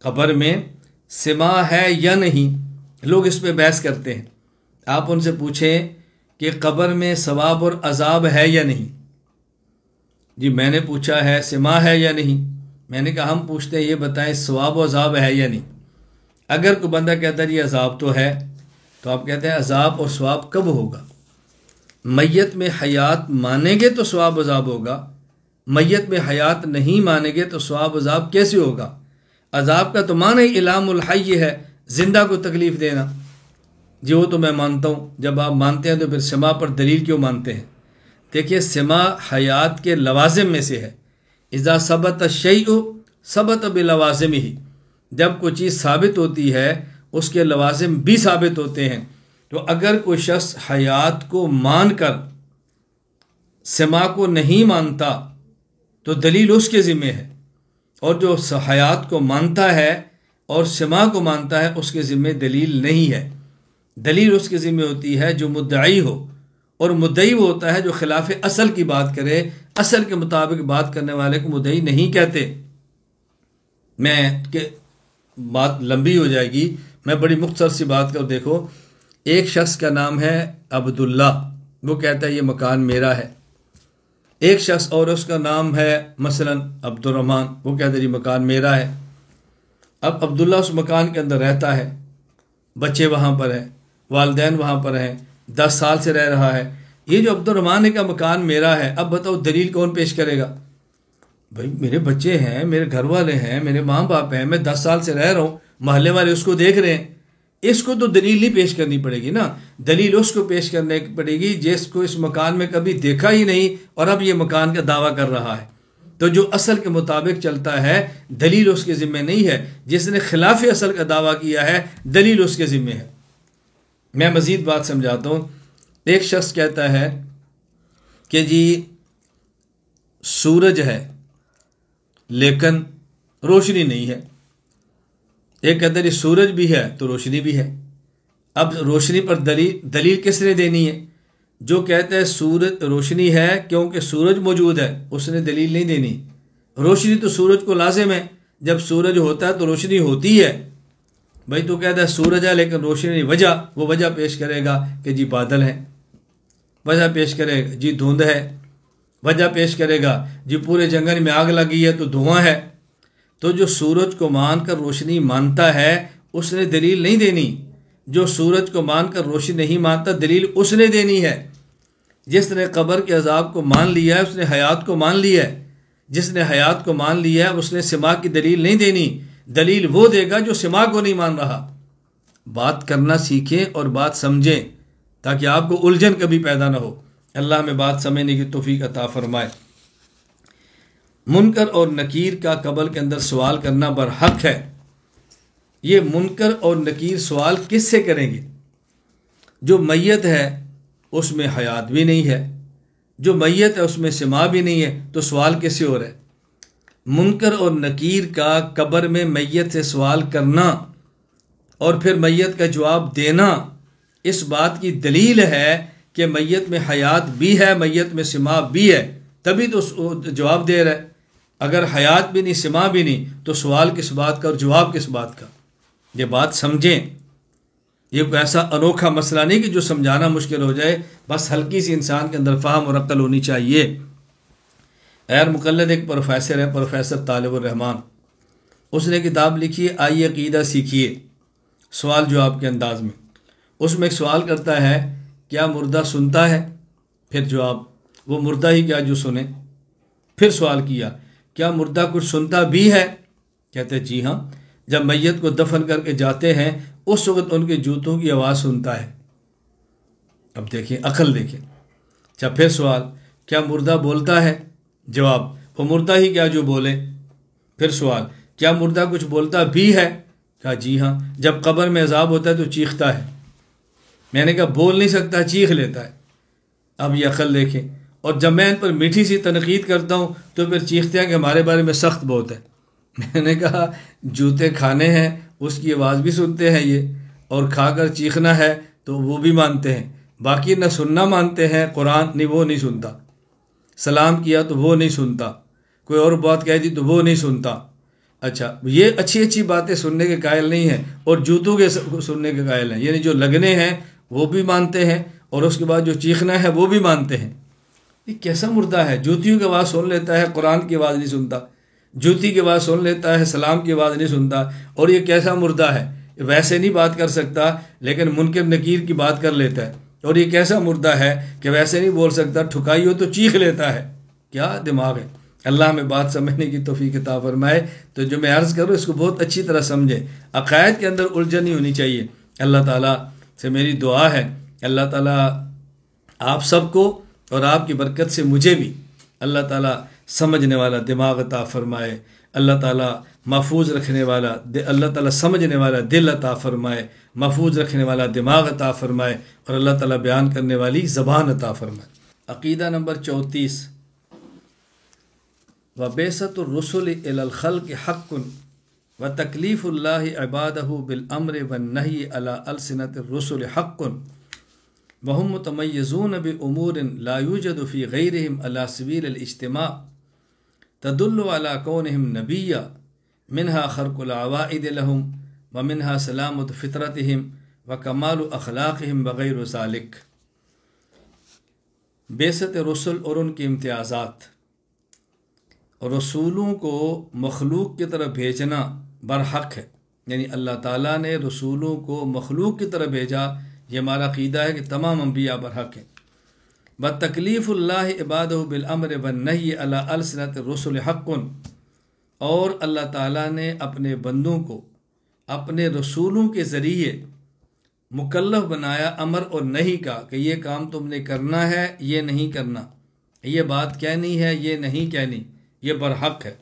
قبر میں سما ہے یا نہیں، لوگ اس پہ بحث کرتے ہیں۔ آپ ان سے پوچھیں کہ قبر میں ثواب اور عذاب ہے یا نہیں؟ جی میں نے پوچھا ہے سما ہے یا نہیں، میں نے کہا ہم پوچھتے ہیں یہ بتائیں ثواب و عذاب ہے یا نہیں۔ اگر کوئی بندہ کہتا ہے یہ عذاب تو ہے، تو آپ کہتے ہیں عذاب اور ثواب کب ہوگا؟ میت میں حیات مانیں گے تو ثواب عذاب ہوگا، میت میں حیات نہیں مانیں گے تو ثواب عذاب کیسے ہوگا؟ عذاب کا تو معنی الام الحی ہے، زندہ کو تکلیف دینا۔ جی وہ تو میں مانتا ہوں، جب آپ مانتے ہیں تو پھر سما پر دلیل کیوں مانتے ہیں؟ دیکھیے سما حیات کے لوازم میں سے ہے، اذا ثبت الشیء ثبت بلوازمہ، جب کوئی چیز ثابت ہوتی ہے اس کے لوازم بھی ثابت ہوتے ہیں۔ تو اگر کوئی شخص حیات کو مان کر سما کو نہیں مانتا تو دلیل اس کے ذمہ ہے، اور جو حیات کو مانتا ہے اور سما کو مانتا ہے اس کے ذمہ دلیل نہیں ہے۔ دلیل اس کے ذمہ ہوتی ہے جو مدعی ہو، اور مدعی وہ ہوتا ہے جو خلاف اصل کی بات کرے، اصل کے مطابق بات کرنے والے کو مدعی نہیں کہتے۔ میں کہ بات لمبی ہو جائے گی، میں بڑی مختصر سی بات کر، دیکھو ایک شخص کا نام ہے عبداللہ، وہ کہتا ہے یہ مکان میرا ہے۔ ایک شخص اور اس کا نام ہے مثلا عبد الرحمن، وہ کہتا ہے یہ مکان میرا ہے۔ اب عبداللہ اس مکان کے اندر رہتا ہے، بچے وہاں پر ہیں، والدین وہاں پر ہیں، 10 سال سے رہ رہا ہے۔ یہ جو عبد الرحمن کا مکان میرا ہے، اب بتاؤ دلیل کون پیش کرے گا؟ بھائی میرے بچے ہیں، میرے گھر والے ہیں، میرے ماں باپ ہیں، میں 10 سال سے رہ رہا ہوں، محلے والے اس کو دیکھ رہے ہیں، اس کو تو دلیل نہیں پیش کرنی پڑے گی نا۔ دلیل اس کو پیش کرنے پڑے گی جس کو اس مکان میں کبھی دیکھا ہی نہیں اور اب یہ مکان کا دعویٰ کر رہا ہے۔ تو جو اصل کے مطابق چلتا ہے دلیل اس کے ذمہ نہیں ہے، جس نے خلاف اصل کا دعویٰ کیا ہے دلیل اس کے ذمہ ہے۔ میں مزید بات سمجھاتا ہوں۔ ایک شخص کہتا ہے کہ جی سورج ہے لیکن روشنی نہیں ہے۔ ایک کہتا ہے سورج بھی ہے تو روشنی بھی ہے۔ اب روشنی پر دلیل کس نے دینی ہے؟ جو کہتا ہے سورج روشنی ہے کیونکہ سورج موجود ہے، اس نے دلیل نہیں دینی۔ روشنی تو سورج کو لازم ہے، جب سورج ہوتا ہے تو روشنی ہوتی ہے۔ بھائی تو کہتا ہے سورج ہے لیکن روشنی نہیں، وجہ وہ وجہ پیش کرے گا کہ جی بادل ہے، وجہ پیش کرے گا جی دھند ہے، وجہ پیش کرے گا جی پورے جنگل میں آگ لگی ہے تو دھواں ہے۔ تو جو سورج کو مان کر روشنی مانتا ہے اس نے دلیل نہیں دینی، جو سورج کو مان کر روشنی نہیں مانتا دلیل اس نے دینی ہے۔ جس نے قبر کے عذاب کو مان لیا ہے اس نے حیات کو مان لیا ہے، جس نے حیات کو مان لیا ہے اس نے سما کی دلیل نہیں دینی، دلیل وہ دے گا جو سما کو نہیں مان رہا۔ بات کرنا سیکھیں اور بات سمجھیں تاکہ آپ کو الجھن کبھی پیدا نہ ہو۔ اللہ ہمیں بات سمجھنے کی توفیق عطا فرمائے۔ منکر اور نکیر کا قبر کے اندر سوال کرنا برحق ہے۔ یہ منکر اور نکیر سوال کس سے کریں گے؟ جو میت ہے اس میں حیات بھی نہیں ہے، جو میت ہے اس میں سما بھی نہیں ہے، تو سوال کس سے ہو رہا ہے؟ منکر اور نکیر کا قبر میں میت سے سوال کرنا اور پھر میت کا جواب دینا اس بات کی دلیل ہے کہ میت میں حیات بھی ہے، میت میں سما بھی ہے، تبھی تو جواب دے رہا ہے۔ اگر حیات بھی نہیں سما بھی نہیں تو سوال کس بات کا اور جواب کس بات کا؟ یہ بات سمجھیں۔ یہ کوئی ایسا انوکھا مسئلہ نہیں کہ جو سمجھانا مشکل ہو جائے، بس ہلکی سی انسان کے اندر فہم اور عقل ہونی چاہیے۔ غیر مقلد ایک پروفیسر ہے، پروفیسر طالب الرحمان، اس نے کتاب لکھی ہے آئیے عقیدہ سیکھیے، سوال جواب کے انداز میں۔ اس میں ایک سوال کرتا ہے کیا مردہ سنتا ہے؟ پھر جواب، وہ مردہ ہی کیا جو سنے؟ پھر سوال کیا، کیا مردہ کچھ سنتا بھی ہے؟ کہتے جی ہاں، جب میت کو دفن کر کے جاتے ہیں اس وقت ان کے جوتوں کی آواز سنتا ہے۔ اب دیکھیں، عقل دیکھیں۔ اچھا، پھر سوال، کیا مردہ بولتا ہے؟ جواب، وہ مردہ ہی کیا جو بولے۔ پھر سوال، کیا مردہ کچھ بولتا بھی ہے؟ کہا جی ہاں، جب قبر میں عذاب ہوتا ہے تو چیختا ہے۔ میں نے کہا بول نہیں سکتا، چیخ لیتا ہے۔ اب یہ عقل دیکھیں، اور جب میں ان پر میٹھی سی تنقید کرتا ہوں تو پھر چیختے ہیں کہ ہمارے بارے میں سخت بہت ہے۔ میں نے کہا جوتے کھانے ہیں اس کی آواز بھی سنتے ہیں یہ، اور کھا کر چیخنا ہے تو وہ بھی مانتے ہیں، باقی نہ سننا مانتے ہیں، قرآن نہیں وہ نہیں سنتا، سلام کیا تو وہ نہیں سنتا، کوئی اور بات کہہ دی تو وہ نہیں سنتا۔ اچھا، یہ اچھی اچھی باتیں سننے کے قائل نہیں ہیں اور جوتوں کے سننے کے قائل ہیں، یعنی جو لگنے ہیں وہ بھی مانتے ہیں اور اس کے بعد جو چیخنا ہے وہ بھی مانتے ہیں۔ یہ کیسا مردہ ہے؟ جوتیوں کی آواز سن لیتا ہے، قرآن کی آواز نہیں سنتا، جوتی کی آواز سن لیتا ہے، سلام کی آواز نہیں سنتا، اور یہ کیسا مردہ ہے؟ ویسے نہیں بات کر سکتا لیکن منکر نکیر کی بات کر لیتا ہے، اور یہ کیسا مردہ ہے کہ ویسے نہیں بول سکتا، ٹھکائی ہو تو چیخ لیتا ہے۔ کیا دماغ ہے! اللہ ہمیں بات سمجھنے کی توفیق عطا فرمائے۔ تو جو میں عرض کروں اس کو بہت اچھی طرح سمجھیں، عقائد کے اندر الجھن نہیں ہونی چاہیے۔ اللہ تعالیٰ سے میری دعا ہے، اللہ تعالیٰ آپ سب کو اور آپ کی برکت سے مجھے بھی اللہ تعالیٰ سمجھنے والا دماغ عطا فرمائے، اللہ تعالیٰ محفوظ رکھنے والا اللہ تعالیٰ سمجھنے والا دل عطا فرمائے، محفوظ رکھنے والا دماغ عطا فرمائے، اور اللہ تعالیٰ بیان کرنے والی زبان عطا فرمائے۔ عقیدہ نمبر 34، وَبِعْثَةُ الرُّسُلِ إِلَى الْخَلْقِ حَقٌّ وَتَكْلِيفُ اللَّهِ عِبَادَهُ بِالْأَمْرِ وَالنَّهْيِ عَلَى أَلْسِنَةِ الرُّسُلِ حَقٌّ وَهُمْ مُتَمَيِّزُونَ بِأُمُورٍ لَا يُوجَدُ فِي غَيْرِهِمْ عَلَى سَبِيلِ الْاجْتِمَاعِ تَدُلُّ عَلَى كَوْنِهِمْ نَبِيًّا مِنْهَا خَرْقُ الْعَوَائِدِ لَهُمْ وَمِنْهَا سَلَامَةُ فِطْرَتِهِمْ وَكَمَالُ أَخْلَاقِهِمْ وغیرُ ذَلِكَ۔ بعثت رسل اور ان کے امتیازات۔ رسولوں کو مخلوق کی طرف بھیجنا برحق ہے، یعنی اللہ تعالیٰ نے رسولوں کو مخلوق کی طرف بھیجا، یہ ہمارا عقیدہ ہے کہ تمام انبیاء برحق ہیں۔ بتکلیف اللہ عبادہ بالامر والنہی علی السنۃ الرسل حق، اور اللہ تعالیٰ نے اپنے بندوں کو اپنے رسولوں کے ذریعے مکلف بنایا امر اور نہی کا، کہ یہ کام تم نے کرنا ہے، یہ نہیں کرنا، یہ بات کہنی ہے، یہ نہیں کہنی، یہ برحق ہے۔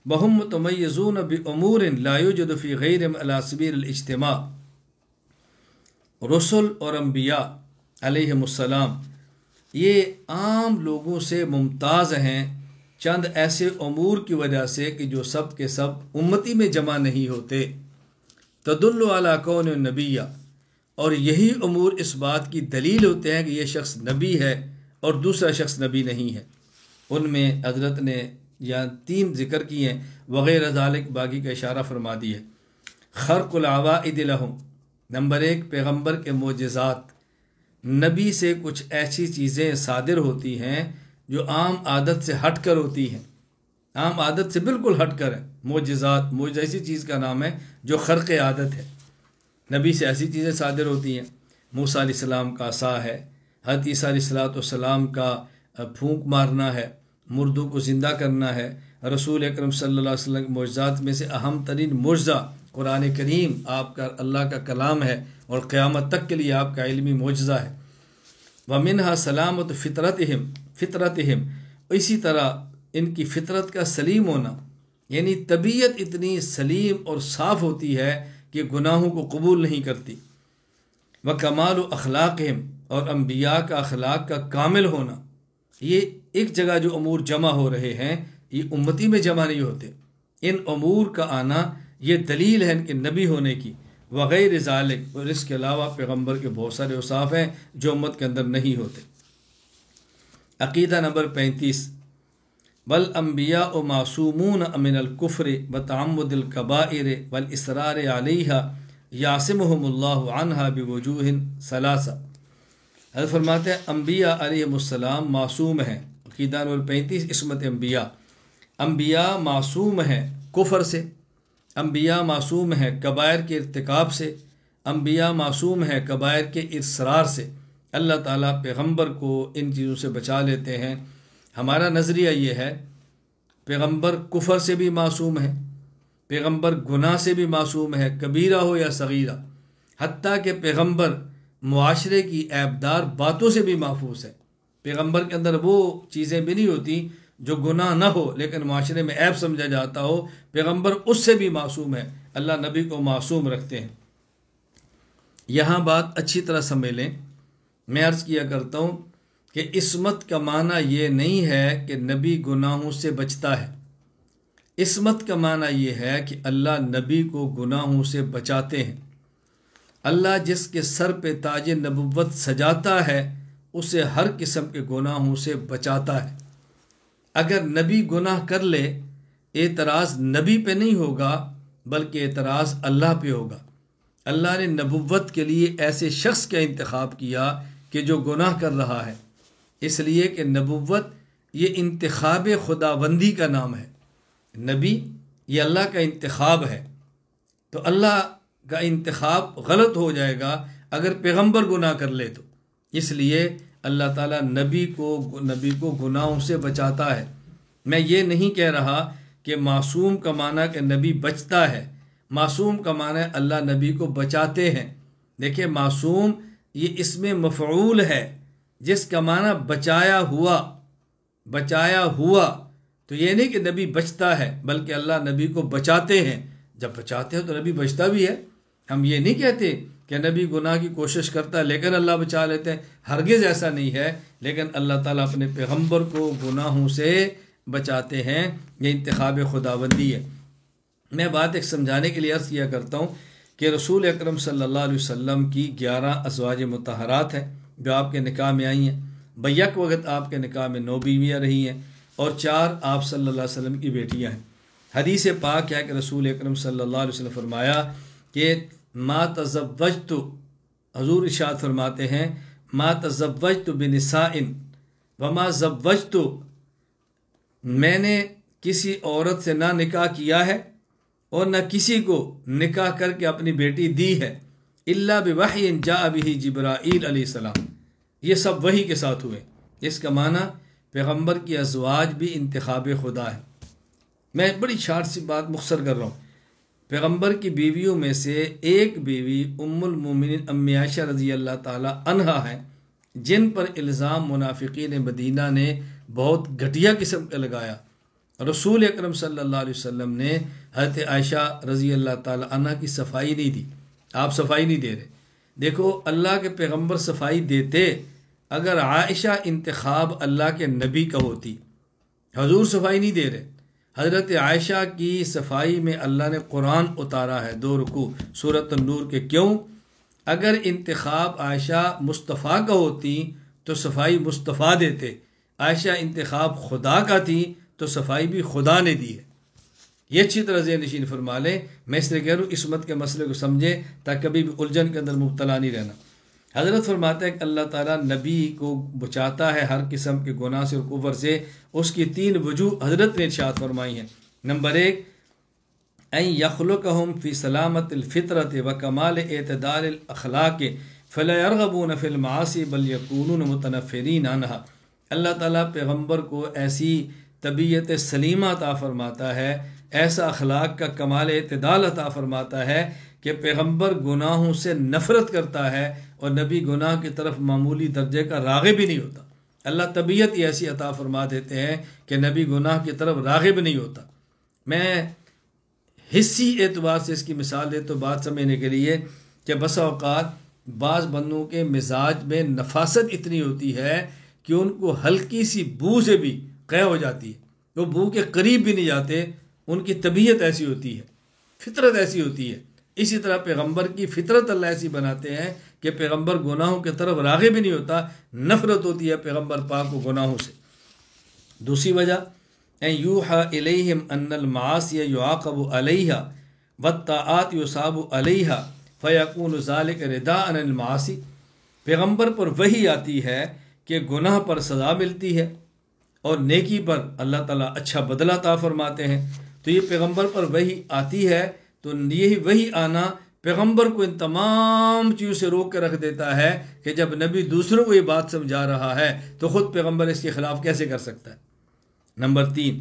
بہم متمیزون بامور لا یوجد فی غیرہم علی سبیل الاجتماع۔ رسل اور انبیاء علیہم السلام یہ عام لوگوں سے ممتاز ہیں چند ایسے امور کی وجہ سے کہ جو سب کے سب امتی میں جمع نہیں ہوتے۔ تدل علی کون نبی، اور یہی امور اس بات کی دلیل ہوتے ہیں کہ یہ شخص نبی ہے اور دوسرا شخص نبی نہیں ہے۔ ان میں حضرت نے یا 3 ذکر کی ہیں، وغیرہ ذالک باقی کا اشارہ فرما دی ہے۔ خرق العوائد لہم، نمبر 1 پیغمبر کے معجزات، نبی سے کچھ ایسی چیزیں صادر ہوتی ہیں جو عام عادت سے ہٹ کر ہوتی ہیں، عام عادت سے بالکل ہٹ کر ہے۔ معجزات، معجزہ ایسی چیز کا نام ہے جو خرق عادت ہے، نبی سے ایسی چیزیں صادر ہوتی ہیں۔ موسیٰ علیہ السلام کا عصا ہے، حضرت عیسیٰ علیہ السلام کا پھونک مارنا ہے، مردوں کو زندہ کرنا ہے۔ رسول اکرم صلی اللہ علیہ وسلم کے معجزات میں سے اہم ترین معجزہ قرآن کریم آپ کا اللہ کا کلام ہے، اور قیامت تک کے لیے آپ کا علمی معجزہ ہے۔ وَمِنْهَا سَلَامَةُ فِطْرَتِهِمْ، اسی طرح ان کی فطرت کا سلیم ہونا، یعنی طبیعت اتنی سلیم اور صاف ہوتی ہے کہ گناہوں کو قبول نہیں کرتی۔ وَكَمَالُ أَخْلَاقِهِمْ، اور انبیاء کا اخلاق کا کامل ہونا۔ یہ ایک جگہ جو امور جمع ہو رہے ہیں یہ امتی میں جمع نہیں ہوتے، ان امور کا آنا یہ دلیل ہے ان کے نبی ہونے کی۔ وغیر ذالک، اور اس کے علاوہ پیغمبر کے بہت سارے اوصاف ہیں جو امت کے اندر نہیں ہوتے۔ عقیدہ نمبر 35، بل انبیاء معصومون من الکفر وتعمد الکبائر والاصرار علیہا یعصمہم اللہ عنہا بوجوہ ثلاثہ۔ حضرت فرماتے ہیں انبیاء علیہم السلام معصوم ہیں۔ عقیدہ نمبر 35، عصمت انبیاء، انبیاء معصوم ہیں کفر سے، انبیاء معصوم ہیں کبائر کے ارتکاب سے، انبیاء معصوم ہیں کبائر کے اصرار سے، اللہ تعالیٰ پیغمبر کو ان چیزوں سے بچا لیتے ہیں۔ ہمارا نظریہ یہ ہے پیغمبر کفر سے بھی معصوم ہے، پیغمبر گناہ سے بھی معصوم ہے، کبیرہ ہو یا صغیرہ، حتیٰ کہ پیغمبر معاشرے کی عیبدار باتوں سے بھی محفوظ ہے۔ پیغمبر کے اندر وہ چیزیں بھی نہیں ہوتی جو گناہ نہ ہو لیکن معاشرے میں عیب سمجھا جاتا ہو، پیغمبر اس سے بھی معصوم ہے، اللہ نبی کو معصوم رکھتے ہیں۔ یہاں بات اچھی طرح سمجھ لیں، میں عرض کیا کرتا ہوں کہ عصمت کا معنی یہ نہیں ہے کہ نبی گناہوں سے بچتا ہے، عصمت کا معنی یہ ہے کہ اللہ نبی کو گناہوں سے بچاتے ہیں۔ اللہ جس کے سر پہ تاج نبوت سجاتا ہے اسے ہر قسم کے گناہوں سے بچاتا ہے۔ اگر نبی گناہ کر لے، اعتراض نبی پہ نہیں ہوگا بلکہ اعتراض اللہ پہ ہوگا۔ اللہ نے نبوت کے لیے ایسے شخص کا انتخاب کیا کہ جو گناہ کر رہا ہے، اس لیے کہ نبوت یہ انتخاب خداوندی کا نام ہے۔ نبی یہ اللہ کا انتخاب ہے، تو اللہ کا انتخاب غلط ہو جائے گا اگر پیغمبر گناہ کر لے تو، اس لیے اللہ تعالیٰ نبی کو گناہوں سے بچاتا ہے۔ میں یہ نہیں کہہ رہا کہ معصوم کا معنی کہ نبی بچتا ہے، معصوم کا معنی اللہ نبی کو بچاتے ہیں۔ دیکھیں معصوم یہ اسم مفعول ہے جس کا معنی بچایا ہوا، تو یہ نہیں کہ نبی بچتا ہے بلکہ اللہ نبی کو بچاتے ہیں۔ جب بچاتے ہیں تو نبی بچتا بھی ہے۔ ہم یہ نہیں کہتے کہ نبی گناہ کی کوشش کرتا ہے لیکن اللہ بچا لیتے ہیں، ہرگز ایسا نہیں ہے، لیکن اللہ تعالیٰ اپنے پیغمبر کو گناہوں سے بچاتے ہیں، یہ انتخاب خداوندی ہے۔ میں بات ایک سمجھانے کے لیے عرض کیا کرتا ہوں کہ رسول اکرم صلی اللہ علیہ وسلم کی 11 ازواج مطہرات ہیں جو آپ کے نکاح میں آئی ہیں، بیک وقت آپ کے نکاح میں 9 بیویاں رہی ہیں اور 4 آپ صلی اللہ علیہ وسلم کی بیٹیاں ہیں۔ حدیث پاک ہے کہ رسول اکرم صلی اللہ علیہ وسلم فرمایا کہ ما تزوجت، حضور ارشاد فرماتے ہیں ما تزوجت بنساء وما زوجت، میں نے کسی عورت سے نہ نکاح کیا ہے اور نہ کسی کو نکاح کر کے اپنی بیٹی دی ہے، الا بوحی جاء به جبرائیل علیہ السلام، یہ سب وحی کے ساتھ ہوئے۔ اس کا معنی پیغمبر کی ازواج بھی انتخاب خدا ہے۔ میں بڑی شارٹ سی بات مختصر کر رہا ہوں۔ پیغمبر کی بیویوں میں سے ایک بیوی ام المومنین امی عائشہ رضی اللہ تعالی عنہا ہیں، جن پر الزام منافقین مدینہ نے بہت گھٹیا قسم کا لگایا۔ رسول اکرم صلی اللہ علیہ وسلم نے حضرت عائشہ رضی اللہ تعالی عنہ کی صفائی نہیں دی، آپ صفائی نہیں دے رہے۔ دیکھو اللہ کے پیغمبر صفائی دیتے اگر عائشہ انتخاب اللہ کے نبی کا ہوتی، حضور صفائی نہیں دے رہے۔ حضرت عائشہ کی صفائی میں اللہ نے قرآن اتارا ہے 2 رکوع سورۃ النور کے۔ کیوں؟ اگر انتخاب عائشہ مصطفیٰ کا ہوتی تو صفائی مصطفیٰ دیتے، عائشہ انتخاب خدا کا تھی تو صفائی بھی خدا نے دی ہے۔ یہ اچھی طرح ذہن نشین فرما لیں۔ میں اس لیے کہہ رہا ہوں عصمت کے مسئلے کو سمجھیں تاکہ کبھی بھی الجھن کے اندر مبتلا نہیں رہنا۔ حضرت فرماتے ہیں کہ اللہ تعالیٰ نبی کو بچاتا ہے ہر قسم کے گناہ سے اور کفر سے۔ اس کی 3 وجوہ حضرت نے ارشاد فرمائی ہیں۔ نمبر 1 ان یخلقہم فی سلامت الفطرت و کمال اعتدال الاخلاق فلا یرغبون فی المعاصی بل یکونون متنفرین عنہا۔ اللہ تعالیٰ پیغمبر کو ایسی طبیعت سلیمہ عطا فرماتا ہے، ایسا اخلاق کا کمال اعتدال عطا فرماتا ہے کہ پیغمبر گناہوں سے نفرت کرتا ہے اور نبی گناہ کی طرف معمولی درجے کا راغب بھی نہیں ہوتا۔ اللہ طبیعت ہی ایسی عطا فرما دیتے ہیں کہ نبی گناہ کی طرف راغب نہیں ہوتا۔ میں حصی اعتبار سے اس کی مثال دے تو بات سمجھنے کے لیے کہ بسا اوقات بعض بندوں کے مزاج میں نفاست اتنی ہوتی ہے کہ ان کو ہلکی سی بو سے بھی قے ہو جاتی ہے، وہ بو کے قریب بھی نہیں جاتے، ان کی طبیعت ایسی ہوتی ہے، فطرت ایسی ہوتی ہے۔ اسی طرح پیغمبر کی فطرت اللہ ایسی بناتے ہیں کہ پیغمبر گناہوں کی طرف راغب بھی نہیں ہوتا، نفرت ہوتی ہے پیغمبر پاک کو گناہوں سے۔ دوسری وجہ ان یوحى الیہم ان المعاصی یعاقب علیہا والطاعات یصاب علیہا فیکون ذلک رداء عن المعاصی، پیغمبر پر وحی آتی ہے کہ گناہ پر سزا ملتی ہے اور نیکی پر اللہ تعالیٰ اچھا بدلہ عطا فرماتے ہیں۔ تو یہ پیغمبر پر وحی آتی ہے تو یہی وحی آنا پیغمبر کو ان تمام چیزوں سے روک کے رکھ دیتا ہے کہ جب نبی دوسروں کو یہ بات سمجھا رہا ہے تو خود پیغمبر اس کے خلاف کیسے کر سکتا ہے؟ نمبر 3،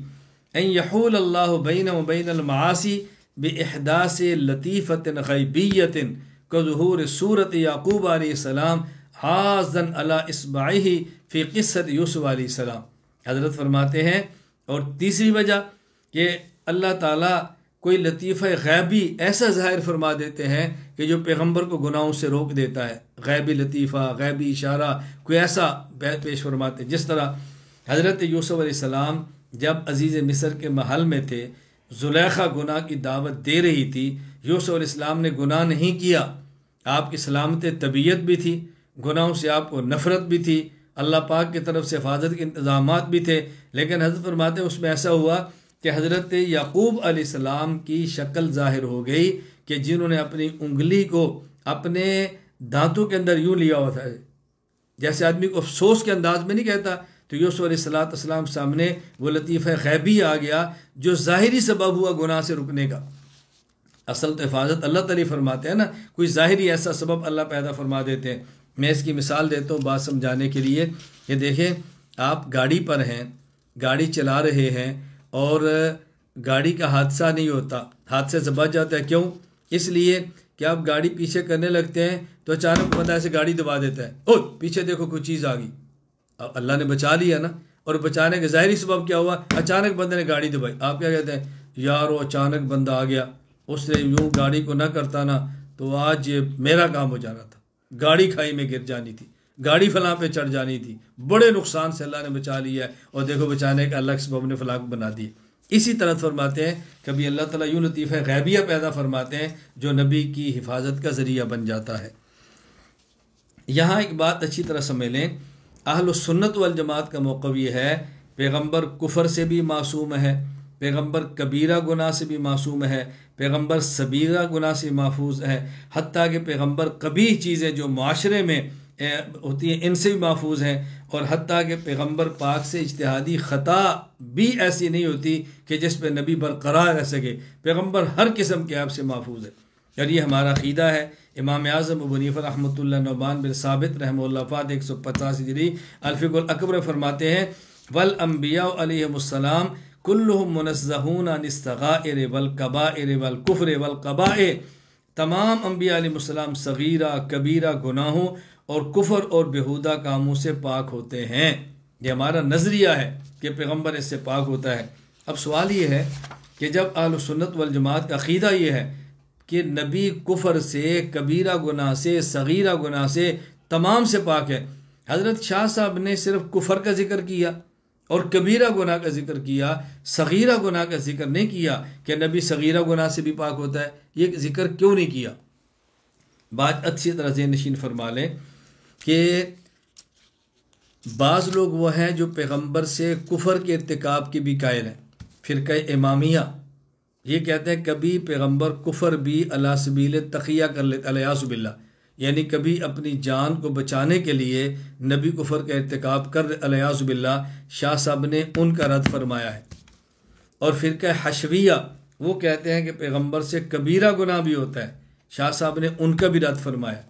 ان یحول اللہ بین و بین المعاصی باحداث لطیفۃ غیبیۃ کظہور صورت یعقوب علیہ السلام حاضا علی اصبعہ فی قصۃ یوسف علیہ السلام۔ حضرت فرماتے ہیں اور تیسری وجہ کہ اللہ تعالیٰ کوئی لطیفہ غیبی ایسا ظاہر فرما دیتے ہیں کہ جو پیغمبر کو گناہوں سے روک دیتا ہے، غیبی لطیفہ، غیبی اشارہ کوئی ایسا پیش فرماتے، جس طرح حضرت یوسف علیہ السلام جب عزیز مصر کے محل میں تھے، زلیخا گناہ کی دعوت دے رہی تھی، یوسف علیہ السلام نے گناہ نہیں کیا، آپ کی سلامت طبیعت بھی تھی، گناہوں سے آپ کو نفرت بھی تھی، اللہ پاک کی طرف سے حفاظت کے انتظامات بھی تھے، لیکن حضرت فرماتے ہیں اس میں ایسا ہوا کہ حضرت یعقوب علیہ السلام کی شکل ظاہر ہو گئی کہ جنہوں نے اپنی انگلی کو اپنے دانتوں کے اندر یوں لیا ہوا تھا، جیسے آدمی کو افسوس کے انداز میں نہیں کہتا، تو یوسف علیہ السلام سامنے وہ لطیفہ غیبی آ گیا جو ظاہری سبب ہوا گناہ سے رکنے کا۔ اصل تو حفاظت اللہ تعالیٰ فرماتے ہیں نا، کوئی ظاہری ایسا سبب اللہ پیدا فرما دیتے ہیں۔ میں اس کی مثال دیتا ہوں بات سمجھانے کے لیے کہ دیکھیں، آپ گاڑی پر ہیں، گاڑی چلا رہے ہیں اور گاڑی کا حادثہ نہیں ہوتا، حادثے سے بچ جاتا ہے۔ کیوں؟ اس لیے کہ آپ گاڑی پیچھے کرنے لگتے ہیں تو اچانک بندہ ایسے گاڑی دبا دیتا ہے، او پیچھے دیکھو کوئی چیز آ گئی، اب اللہ نے بچا لیا نا، اور بچانے کا ظاہری سبب کیا ہوا؟ اچانک بندے نے گاڑی دبائی۔ آپ کیا کہتے ہیں؟ یار وہ اچانک بندہ آ گیا، اس نے یوں گاڑی کو نہ کرتا نا تو آج میرا کام ہو جانا تھا، گاڑی کھائی میں گر جانی تھی، گاڑی فلاں پہ چڑھ جانی تھی، بڑے نقصان سے اللہ نے بچا لیا ہے، اور دیکھو بچانے کا اللہ کے سبب نے فلاں بنا دی۔ اسی طرح فرماتے ہیں کبھی اللہ تعالیٰ یوں لطیفہ غیبیہ پیدا فرماتے ہیں جو نبی کی حفاظت کا ذریعہ بن جاتا ہے۔ یہاں ایک بات اچھی طرح سمجھ لیں، اہل السنت والجماعت کا موقف یہ ہے پیغمبر کفر سے بھی معصوم ہے، پیغمبر کبیرہ گناہ سے بھی معصوم ہے، پیغمبر صغیرہ گناہ سے محفوظ ہے، حتیٰ کہ پیغمبر قبیح چیزیں جو معاشرے میں ہوتی ہیں ان سے بھی محفوظ ہیں، اور حتیٰ کہ پیغمبر پاک سے اجتہادی خطا بھی ایسی نہیں ہوتی کہ جس پہ نبی برقرار رہ سکے، پیغمبر ہر قسم کے عیب سے محفوظ ہے۔ اور یہ ہمارا عقیدہ ہے۔ امام اعظم ابو حنیفہ رحمۃ اللہ، نعمان بن ثابت رحمہ اللہ وفات 150 ہجری الفقہ الاکبر فرماتے ہیں والانبیاء علیہم السلام کلہم منزہون عن الصغائر والکبائر والکفر والقبائح، تمام انبیاء علیہ السلام صغیرہ کبیرہ گناہوں اور کفر اور بیہودہ کاموں سے پاک ہوتے ہیں۔ یہ ہمارا نظریہ ہے کہ پیغمبر اس سے پاک ہوتا ہے۔ اب سوال یہ ہے کہ جب اہل سنت والجماعت کا عقیدہ یہ ہے کہ نبی کفر سے، کبیرہ گناہ سے، صغیرہ گناہ سے، تمام سے پاک ہے، حضرت شاہ صاحب نے صرف کفر کا ذکر کیا اور کبیرہ گناہ کا ذکر کیا، صغیرہ گناہ کا ذکر نہیں کیا کہ نبی صغیرہ گناہ سے بھی پاک ہوتا ہے، یہ ذکر کیوں نہیں کیا؟ بات اچھی طرح ذہن نشین فرما لیں کہ بعض لوگ وہ ہیں جو پیغمبر سے کفر کے ارتکاب کی بھی قائل ہیں، فرقہ امامیہ یہ کہتے ہیں کبھی پیغمبر کفر بھی علی سبیل تقیہ کر لیتے، الیاذ باللہ، یعنی کبھی اپنی جان کو بچانے کے لیے نبی کفر کا ارتکاب کر، الیاذ باللہ۔ شاہ صاحب نے ان کا رد فرمایا ہے۔ اور فرقہ حشویہ وہ کہتے ہیں کہ پیغمبر سے کبیرہ گناہ بھی ہوتا ہے، شاہ صاحب نے ان کا بھی رد فرمایا۔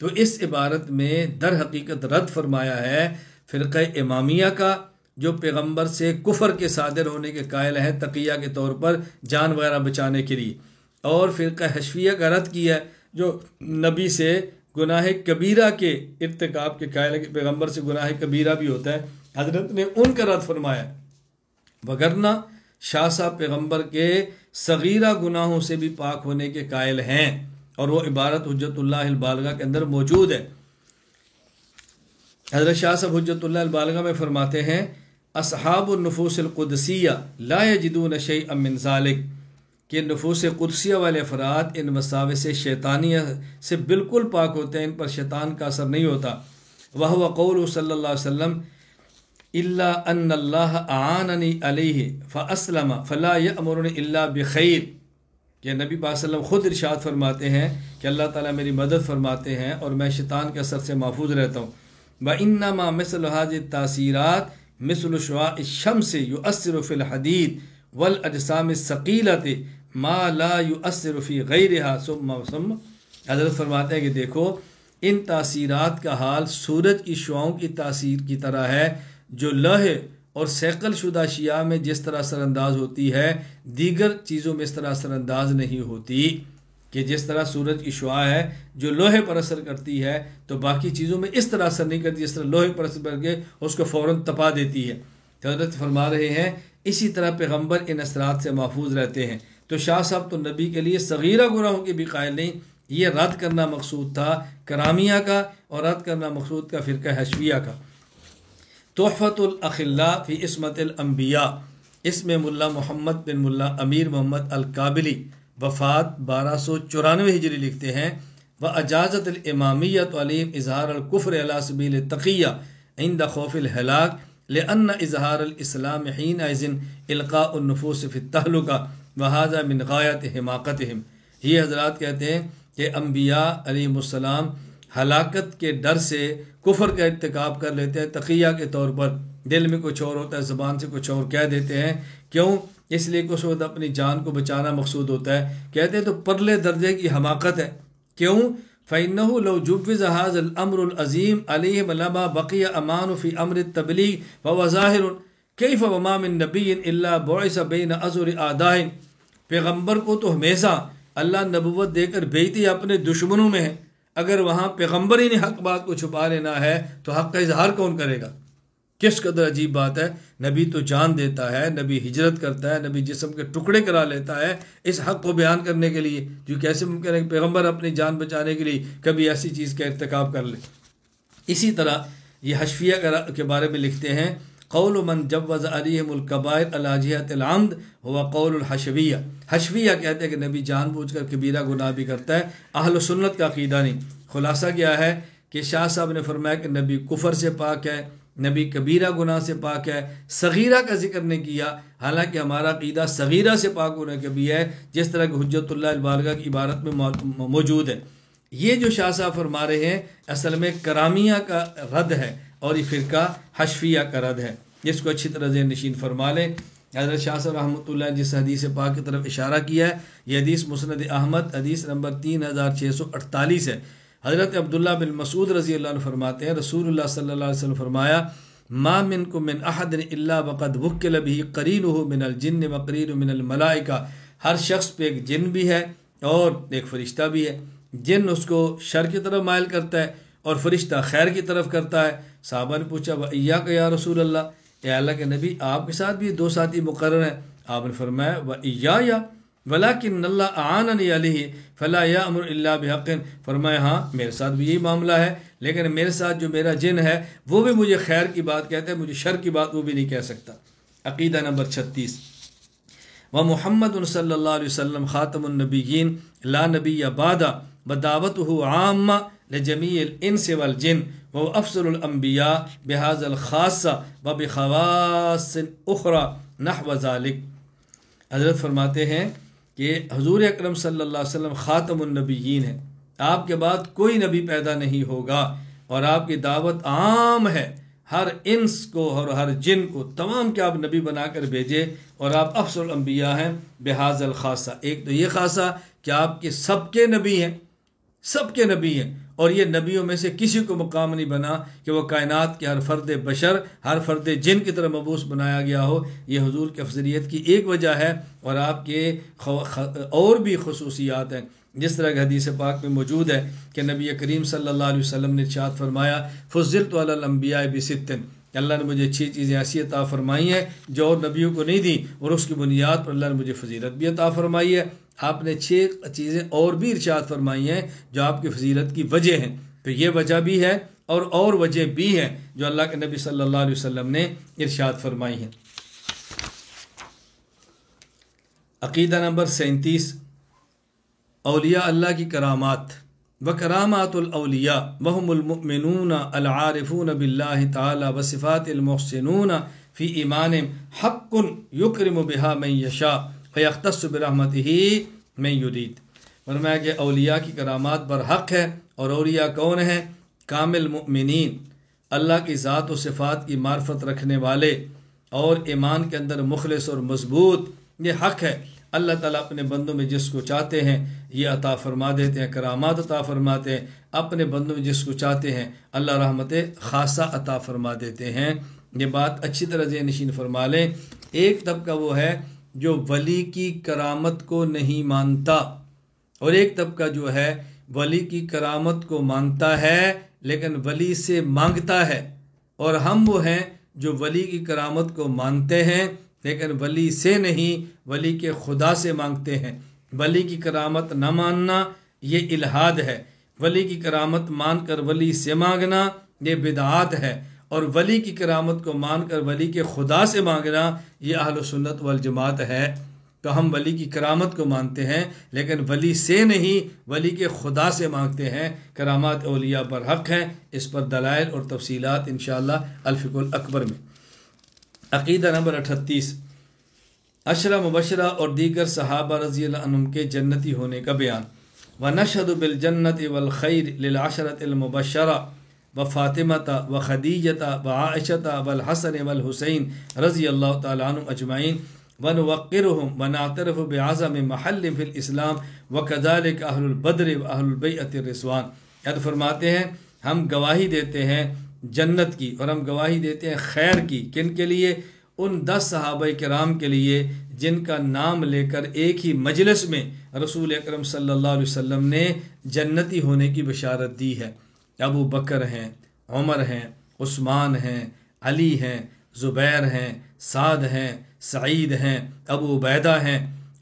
تو اس عبارت میں در حقیقت رد فرمایا ہے فرقہ امامیہ کا جو پیغمبر سے کفر کے صادر ہونے کے قائل ہیں تقیہ کے طور پر جان وغیرہ بچانے کے لیے، اور فرقہ حشویہ کا رد کیا ہے جو نبی سے گناہ کبیرہ کے ارتکاب کے قائل ہے کہ پیغمبر سے گناہ کبیرہ بھی ہوتا ہے، حضرت نے ان کا رد فرمایا۔ وگرنہ شاہ صاحب پیغمبر کے صغیرہ گناہوں سے بھی پاک ہونے کے قائل ہیں، اور وہ عبارت حجت اللہ البالغہ کے اندر موجود ہے۔ حضرت شاہ صاحب حجت اللہ البالغہ میں فرماتے ہیں اصحاب النفوس القدسیہ لا یجدون شیئا من ذالک، کہ نفوس قدسیہ والے افراد ان وساوس شیطانیہ سے بالکل پاک ہوتے ہیں، ان پر شیطان کا اثر نہیں ہوتا۔ وہو قول صلی اللہ علیہ وسلم الا ان اللہ اعاننی علیہ فاسلم فلا یأمرنی الا بخیر، کہ نبی پاک صلی اللہ علیہ وسلم خود ارشاد فرماتے ہیں کہ اللہ تعالیٰ میری مدد فرماتے ہیں اور میں شیطان کے اثر سے محفوظ رہتا ہوں۔ وَإِنَّمَا مِثْلُ هَذِهِ التَّأْثِيرَاتِ مِثْلُ شُعَاعِ الشَّمْسِ يُؤَثِّرُ فِي الْحَدِيدِ وَالْأَجْسَامِ الثَّقِيلَةِ ما لا یؤثر فی غیرها ثم حضرت فرماتے ہیں کہ دیکھو ان تاثیرات کا حال سورج کی شعاؤں کی تاثیر کی طرح ہے جو لوہے اور سیقل شدہ اشیاء میں جس طرح اثر انداز ہوتی ہے دیگر چیزوں میں اس طرح اثر انداز نہیں ہوتی، کہ جس طرح سورج کی شعاع ہے جو لوہے پر اثر کرتی ہے تو باقی چیزوں میں اس طرح اثر نہیں کرتی جس طرح لوہے پر اثر کر کے اس کو فوراً تپا دیتی ہے۔ تو حضرت فرما رہے ہیں اسی طرح پیغمبر ان اثرات سے محفوظ رہتے ہیں۔ تو شاہ صاحب تو نبی کے لیے صغیرہ گناہوں کے بھی قائل نہیں، یہ رد کرنا مقصود تھا کرامیہ کا اور رد کرنا مقصود کا فرقہ حشویہ کا۔ تحفۃ الاخلاء فی عصمت الانبیاء، اس میں ملا محمد بن ملا امیر محمد القابلی وفات 1294 ہجری لکھتے ہیں، وَأَجَازَتِ الْإِمَامِيَّةُ عَلَيْهِمْ إِظْهَارَ الْكُفْرِ عَلَى سَبِيلِ التَّقِيَّةِ عِنْدَ خَوْفِ الْهَلَاكِ لِأَنَّ إِظْهَارَ الْإِسْلَامِ حِينَئِذٍ إِلْقَاءُ النُّفُوسِ فِي التَّهْلُكَةِ وَهَذَا مِنْ غَايَةِ حِمَاقَتِهِمْ۔ یہ حضرات کہتے ہیں کہ انبیاء علیہم السلام ہلاکت کے ڈر سے کفر کا ارتکاب کر لیتے ہیں، تقیہ کے طور پر، دل میں کچھ اور ہوتا ہے، زبان سے کچھ اور کہہ دیتے ہیں، کیوں؟ اس لیے کہ اس وقت اپنی جان کو بچانا مقصود ہوتا ہے، کہتے ہیں تو پرلے درجے کی حماقت ہے، کیوں؟ فَإِنَّهُ لَوْ جُوِّزَ هَذَا الْأَمْرُ الْعَظِيمُ عَلَيْهِمْ لَمَا بَقِيَ أَمَانٌ فِي أَمْرِ التَّبْلِيغِ وَهُوَ ظَاهِرٌ كَيْفَ وَمَا مِن نَبِيٍّ إِلَّا بُعِثَ بَيْنَ أَظْهُرِ أَعْدَائِهِ۔ پیغمبر کو تو ہمیشہ اللہ نبوت دے کر بھیجتی اپنے دشمنوں میں ہے، اگر وہاں پیغمبر ہی نے حق بات کو چھپا لینا ہے تو حق کا اظہار کون کرے گا؟ کس قدر عجیب بات ہے، نبی تو جان دیتا ہے، نبی ہجرت کرتا ہے، نبی جسم کے ٹکڑے کرا لیتا ہے اس حق کو بیان کرنے کے لیے، جو کیسے ممکن ہے کہ پیغمبر اپنی جان بچانے کے لیے کبھی ایسی چیز کا ارتکاب کر لے۔ اسی طرح یہ حشویہ کے بارے میں لکھتے ہیں، قول من جوز علیہم الکبائر علی جہت العمد ہوا قول الحشویہ۔ حشویہ کہتے ہیں کہ نبی جان بوجھ کر کبیرہ گناہ بھی کرتا ہے، اہل سنت کا عقیدہ نہیں۔ خلاصہ کیا ہے کہ شاہ صاحب نے فرمایا کہ نبی کفر سے پاک ہے، نبی کبیرہ گناہ سے پاک ہے، صغیرہ کا ذکر نہیں کیا، حالانکہ ہمارا عقیدہ صغیرہ سے پاک ہونے کا بھی ہے، جس طرح کہ حجت اللہ البالغہ کی عبارت میں موجود ہے۔ یہ جو شاہ صاحب فرما رہے ہیں اصل میں کرامیہ کا رد ہے اور یہ فرقہ حشویہ کا رد ہے، جس کو اچھی طرح ذہن نشین فرما لیں۔ حضرت شاہ صاحب رحمۃ اللہ جس حدیث پاک کی طرف اشارہ کیا ہے، یہ حدیث مسند احمد حدیث نمبر 3648 ہے۔ حضرت عبداللہ بن مسعود رضی اللہ عنہ فرماتے ہیں رسول اللہ صلی اللہ علیہ وسلم فرمایا، ما منکم من احد الا وقد وکل به قرینہ من الجن وقرین من الملائکہ، ہر شخص پہ ایک جن بھی ہے اور ایک فرشتہ بھی ہے۔ جن اس کو شر کی طرف مائل کرتا ہے اور فرشتہ خیر کی طرف کرتا ہے۔ صحابہ نے پوچھا وَإِيَّاكَ یا رسول اللہ، اے اللہ کے نبی آپ کے ساتھ بھی دو ساتھی مقرر ہیں؟ آپ نے فرمایا وَإِيَّايَ وَلَكِنَّ اللَّهَ أَعَانَنِي عَلَيْهِ فَلَا يَأْمُرُ إِلَّا بِحَقٍّ، فرمایا ہاں میرے ساتھ بھی یہی معاملہ ہے، لیکن میرے ساتھ جو میرا جن ہے وہ بھی مجھے خیر کی بات کہتا ہے، مجھے شر کی بات وہ بھی نہیں کہہ سکتا۔ عقیدہ نمبر 36، وَمُحَمَّدٌ صلی اللہ علیہ وسلم خاتم النبیین لا نبی بعد بدعوتہ عامہ لجمیع الانس والجن وہ افضل الانبیاء بهذا الخاصہ وبخواص اخرى نحو ذلك۔ حضرت فرماتے ہیں کہ حضور اکرم صلی اللہ علیہ وسلم خاتم النبیین ہیں، آپ کے بعد کوئی نبی پیدا نہیں ہوگا اور آپ کی دعوت عام ہے، ہر انس کو اور ہر جن کو تمام کے آپ نبی بنا کر بھیجے، اور آپ افضل الانبیاء ہیں بہذا الخاصہ۔ ایک تو یہ خاصہ کہ آپ کے سب کے نبی ہیں، سب کے نبی ہیں، اور یہ نبیوں میں سے کسی کو مقام نہیں بنا کہ وہ کائنات کے ہر فرد بشر، ہر فرد جن کی طرح مبعوث بنایا گیا ہو۔ یہ حضور کی افضلیت کی ایک وجہ ہے، اور آپ کے اور بھی خصوصیات ہیں، جس طرح کہ حدیث پاک میں موجود ہے کہ نبی کریم صلی اللہ علیہ وسلم نے ارشاد فرمایا فضلت علی الانبیاء بست، اللہ نے مجھے اچھی چیزیں ایسی عطا فرمائی ہیں جو اور نبیوں کو نہیں دی، اور اس کی بنیاد پر اللہ نے مجھے فضیلت بھی عطا فرمائی ہے۔ آپ نے 6 چیزیں اور بھی ارشاد فرمائی ہیں جو آپ کی فضیلت کی وجہ ہیں، تو یہ وجہ بھی ہے اور وجہ بھی ہے جو اللہ کے نبی صلی اللہ علیہ وسلم نے ارشاد فرمائی ہیں۔ عقیدہ نمبر 37، اولیاء اللہ کی کرامات وکرامات الاولیاء وهم المؤمنون العارفون باللہ تعالی وصفات المحسنون فی ایمانہم حق یکرم بها من یشاء ویختص برحمتہ من یرید۔ فرمایا کہ اولیاء کی کرامات پر حق ہے، اور اولیاء کون ہیں؟ کامل مؤمنین، اللہ کی ذات و صفات کی معرفت رکھنے والے اور ایمان کے اندر مخلص اور مضبوط، یہ حق ہے۔ اللہ تعالیٰ اپنے بندوں میں جس کو چاہتے ہیں یہ عطا فرما دیتے ہیں، کرامات عطا فرماتے ہیں، اپنے بندوں میں جس کو چاہتے ہیں اللہ رحمت خاصہ عطا فرما دیتے ہیں۔ یہ بات اچھی طرح ذہن نشین فرما لیں۔ ایک طبقہ وہ ہے جو ولی کی کرامت کو نہیں مانتا، اور ایک طبقہ جو ہے ولی کی کرامت کو مانتا ہے لیکن ولی سے مانگتا ہے، اور ہم وہ ہیں جو ولی کی کرامت کو مانتے ہیں لیکن ولی سے نہیں، ولی کے خدا سے مانگتے ہیں۔ ولی کی کرامت نہ ماننا یہ الہاد ہے، ولی کی کرامت مان کر ولی سے مانگنا یہ بدعات ہے، اور ولی کی کرامت کو مان کر ولی کے خدا سے مانگنا یہ اہل سنت والجماعت ہے۔ تو ہم ولی کی کرامت کو مانتے ہیں لیکن ولی سے نہیں، ولی کے خدا سے مانگتے ہیں۔ کرامات اولیاء پر حق ہیں، اس پر دلائل اور تفصیلات انشاءاللہ الفقہ الاکبر میں۔ عقیدہ نمبر 38، عشرہ مبشرہ اور دیگر صحابہ رضی اللہ عنہم کے جنتی ہونے کا بیان۔ وَنَشْهَدُ بِالْجَنَّةِ وَالْخَيْرِ لِلْعَشَرَةِ الْمُبَشَّرَةِ وفاطمة وخدیجة وعائشة والحسن والحسین رضی اللہ تعالیٰ عنہم اجمعین ونوقرهم ونعترف بعظم محل فی الاسلام وكذلك اہل البدر واہل البیعۃ الرضوان۔ یاد فرماتے ہیں ہم گواہی دیتے ہیں جنت کی، اور ہم گواہی دیتے ہیں خیر کی، کن کے لیے؟ ان 10 صحابہ کرام کے لیے جن کا نام لے کر ایک ہی مجلس میں رسول اکرم صلی اللہ علیہ وسلم نے جنتی ہونے کی بشارت دی ہے۔ ابو بکر ہیں، عمر ہیں، عثمان ہیں، علی ہیں، زبیر ہیں، سعد ہیں، سعید ہیں، ابو عبیدہ ہیں،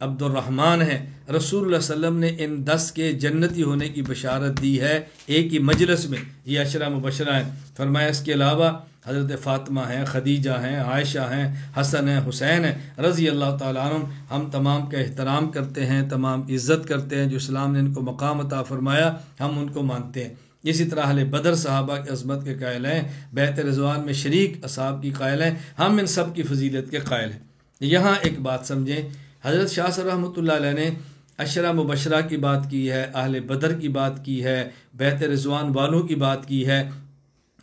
عبد الرحمن ہیں۔ رسول اللہ صلی اللہ علیہ وسلم نے ان 10 کے جنتی ہونے کی بشارت دی ہے ایک ہی مجلس میں، یہ عشرہ مبشرہ ہیں۔ فرمایا اس کے علاوہ حضرت فاطمہ ہیں، خدیجہ ہیں، عائشہ ہیں، حسن ہیں، حسین ہیں رضی اللہ تعالیٰ عنہم۔ ہم تمام کا احترام کرتے ہیں، تمام عزت کرتے ہیں، جو اسلام نے ان کو مقام عطا فرمایا ہم ان کو مانتے ہیں۔ اسی طرح اہل بدر صحابہ کی عظمت کے قائل ہیں، بیعت رضوان میں شریک اصحاب کی قائل ہیں، ہم ان سب کی فضیلت کے قائل ہیں۔ یہاں ایک بات سمجھیں، حضرت شاہ صاحب رحمۃ اللہ علیہ نے عشرہ مبشرہ کی بات کی ہے، اہل بدر کی بات کی ہے، بیعت رضوان والوں کی بات کی ہے،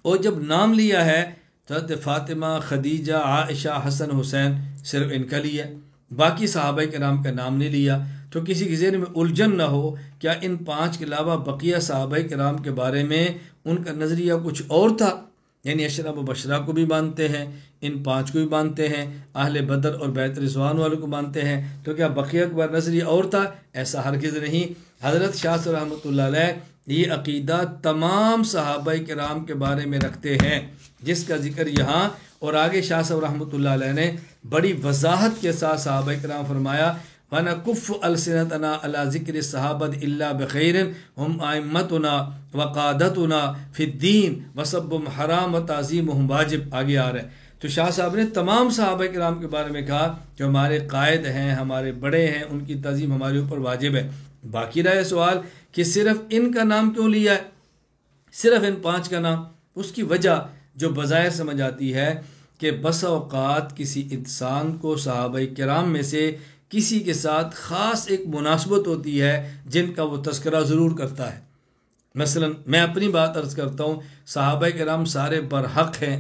اور جب نام لیا ہے تو حضرت فاطمہ، خدیجہ، عائشہ، حسن، حسین صرف ان کا لیا، باقی صحابہ کرام کا نام نہیں لیا۔ تو کسی کے ذہن میں الجھن نہ ہو کیا ان 5 کے علاوہ بقیہ صحابہ کرام کے بارے میں ان کا نظریہ کچھ اور تھا؟ یعنی عشرہ مبشرہ کو بھی مانتے ہیں، ان 5 کو بھی مانتے ہیں، اہل بدر اور بیعت رضوان والوں کو مانتے ہیں، تو کیا بقیہ کے بارے نظریہ اور تھا؟ ایسا ہرگز نہیں۔ حضرت شاہ صاحب رحمۃ اللہ علیہ یہ عقیدہ تمام صحابہ کرام کے بارے میں رکھتے ہیں، جس کا ذکر یہاں اور آگے شاہ صاحب رحمۃ اللہ علیہ نے بڑی وضاحت کے ساتھ صحابہ کرام فرمایا، وَنَكُفُّ أَلْسِنَتَنَا عَلَى ذِكْرِ الصَّحَابَةِ إِلَّا بِخَيْرٍ هُمْ أَئِمَّتُنَا وَقَادَتُنَا فِي الدِّينِ وَسَبُّهُمْ حَرَامٌ وَتَعْظِيمُهُمْ واجب۔ آگے آ رہے ہیں تو شاہ صاحب نے تمام صحابہ کرام کے بارے میں کہا جو ہمارے قائد ہیں، ہمارے بڑے ہیں، ان کی تعظیم ہمارے اوپر واجب ہے۔ باقی رہے سوال کہ صرف ان کا نام کیوں لیا ہے، صرف ان 5 کا نام؟ اس کی وجہ جو بظاہر سمجھ آتی ہے کہ بسا اوقات کسی انسان کو صحابہ کرام میں سے کسی کے ساتھ خاص ایک مناسبت ہوتی ہے جن کا وہ تذکرہ ضرور کرتا ہے۔ مثلا میں اپنی بات عرض کرتا ہوں، صحابہ کرام سارے برحق ہیں،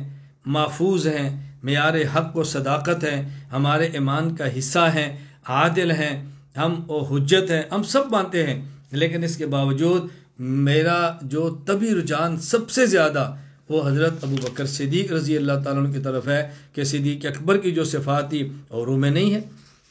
محفوظ ہیں، معیار حق و صداقت ہیں، ہمارے ایمان کا حصہ ہیں، عادل ہیں، ہم و حجت ہیں، ہم سب مانتے ہیں، لیکن اس کے باوجود میرا جو طبی رجحان سب سے زیادہ وہ حضرت ابو بکر صدیق رضی اللہ تعالیٰ عنہ کی طرف ہے کہ صدیق اکبر کی جو صفات تھی اوروں میں نہیں ہے۔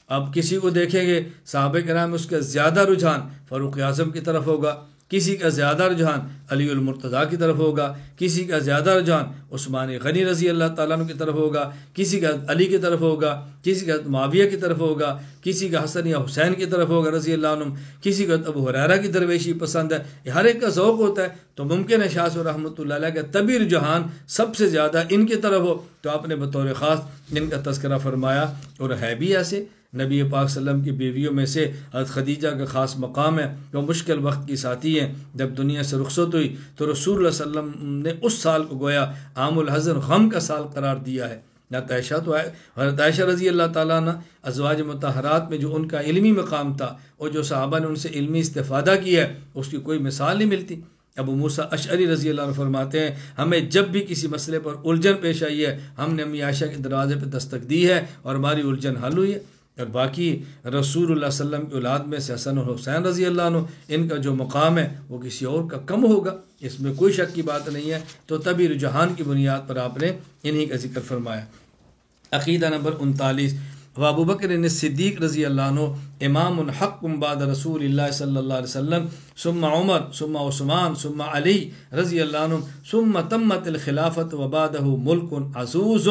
اب کسی کو دیکھیں گے صحابہ کرام اس کا زیادہ رجحان فاروق اعظم کی طرف ہوگا، کسی کا زیادہ رجحان علی المرتضیٰ کی طرف ہوگا، کسی کا زیادہ رجحان عثمان غنی رضی اللہ تعالیٰ عنہ کی طرف ہوگا، کسی کا علی کی طرف ہوگا، کسی کا معاویہ کی طرف ہوگا، کسی کا حسن یا حسین کی طرف ہوگا رضی اللہ عنہ، کسی کا ابو ہریرہ کی درویشی پسند ہے۔ ہر ایک کا ذوق ہوتا ہے، تو ممکن ہے شاہ صاحب رحمۃ اللہ علیہ کا طبی رجحان سب سے زیادہ ان کی طرف ہو، تو آپ نے بطور خاص ان کا تذکرہ فرمایا۔ اور ہے بھی ایسے، نبی پاک صلی اللہ علیہ وسلم کی بیویوں میں سے حضرت خدیجہ کا خاص مقام ہے، وہ مشکل وقت کی ساتھی ہیں۔ جب دنیا سے رخصت ہوئی تو رسول اللہ صلی اللہ علیہ وسلم نے اس سال کو گویا عام الحزن، غم کا سال قرار دیا ہے۔ حضرت عائشہ تو ہے، حضرت عائشہ رضی اللہ تعالیٰ عنہ ازواج مطہرات میں جو ان کا علمی مقام تھا اور جو صحابہ نے ان سے علمی استفادہ کیا ہے، اس کی کوئی مثال نہیں ملتی۔ ابو موسیٰ اشعری رضی اللہ عنہ فرماتے ہیں ہمیں جب بھی کسی مسئلے پر الجھن پیش آئی ہے، ہم نے امی عائشہ کے دروازے پہ دستک دی ہے اور ہماری الجھن حل ہوئی ہے۔ اور باقی رسول اللہ صلی اللہ علیہ وسلم کی اولاد میں سے حسن اور حسین رضی اللہ عنہ ان کا جو مقام ہے وہ کسی اور کا کم ہوگا، اس میں کوئی شک کی بات نہیں ہے۔ تو تبھی رجحان کی بنیاد پر آپ نے انہی کا ذکر فرمایا۔ عقیدہ نمبر 39، ابو بکر صدیق رضی اللہ عنہ امام حق بعد رسول اللہ صلی اللہ علیہ وسلم ثم عمر ثم عثمان ثم علی رضی اللہ عنہ ثم تمت الخلافت وبعدہ ملک عزوز۔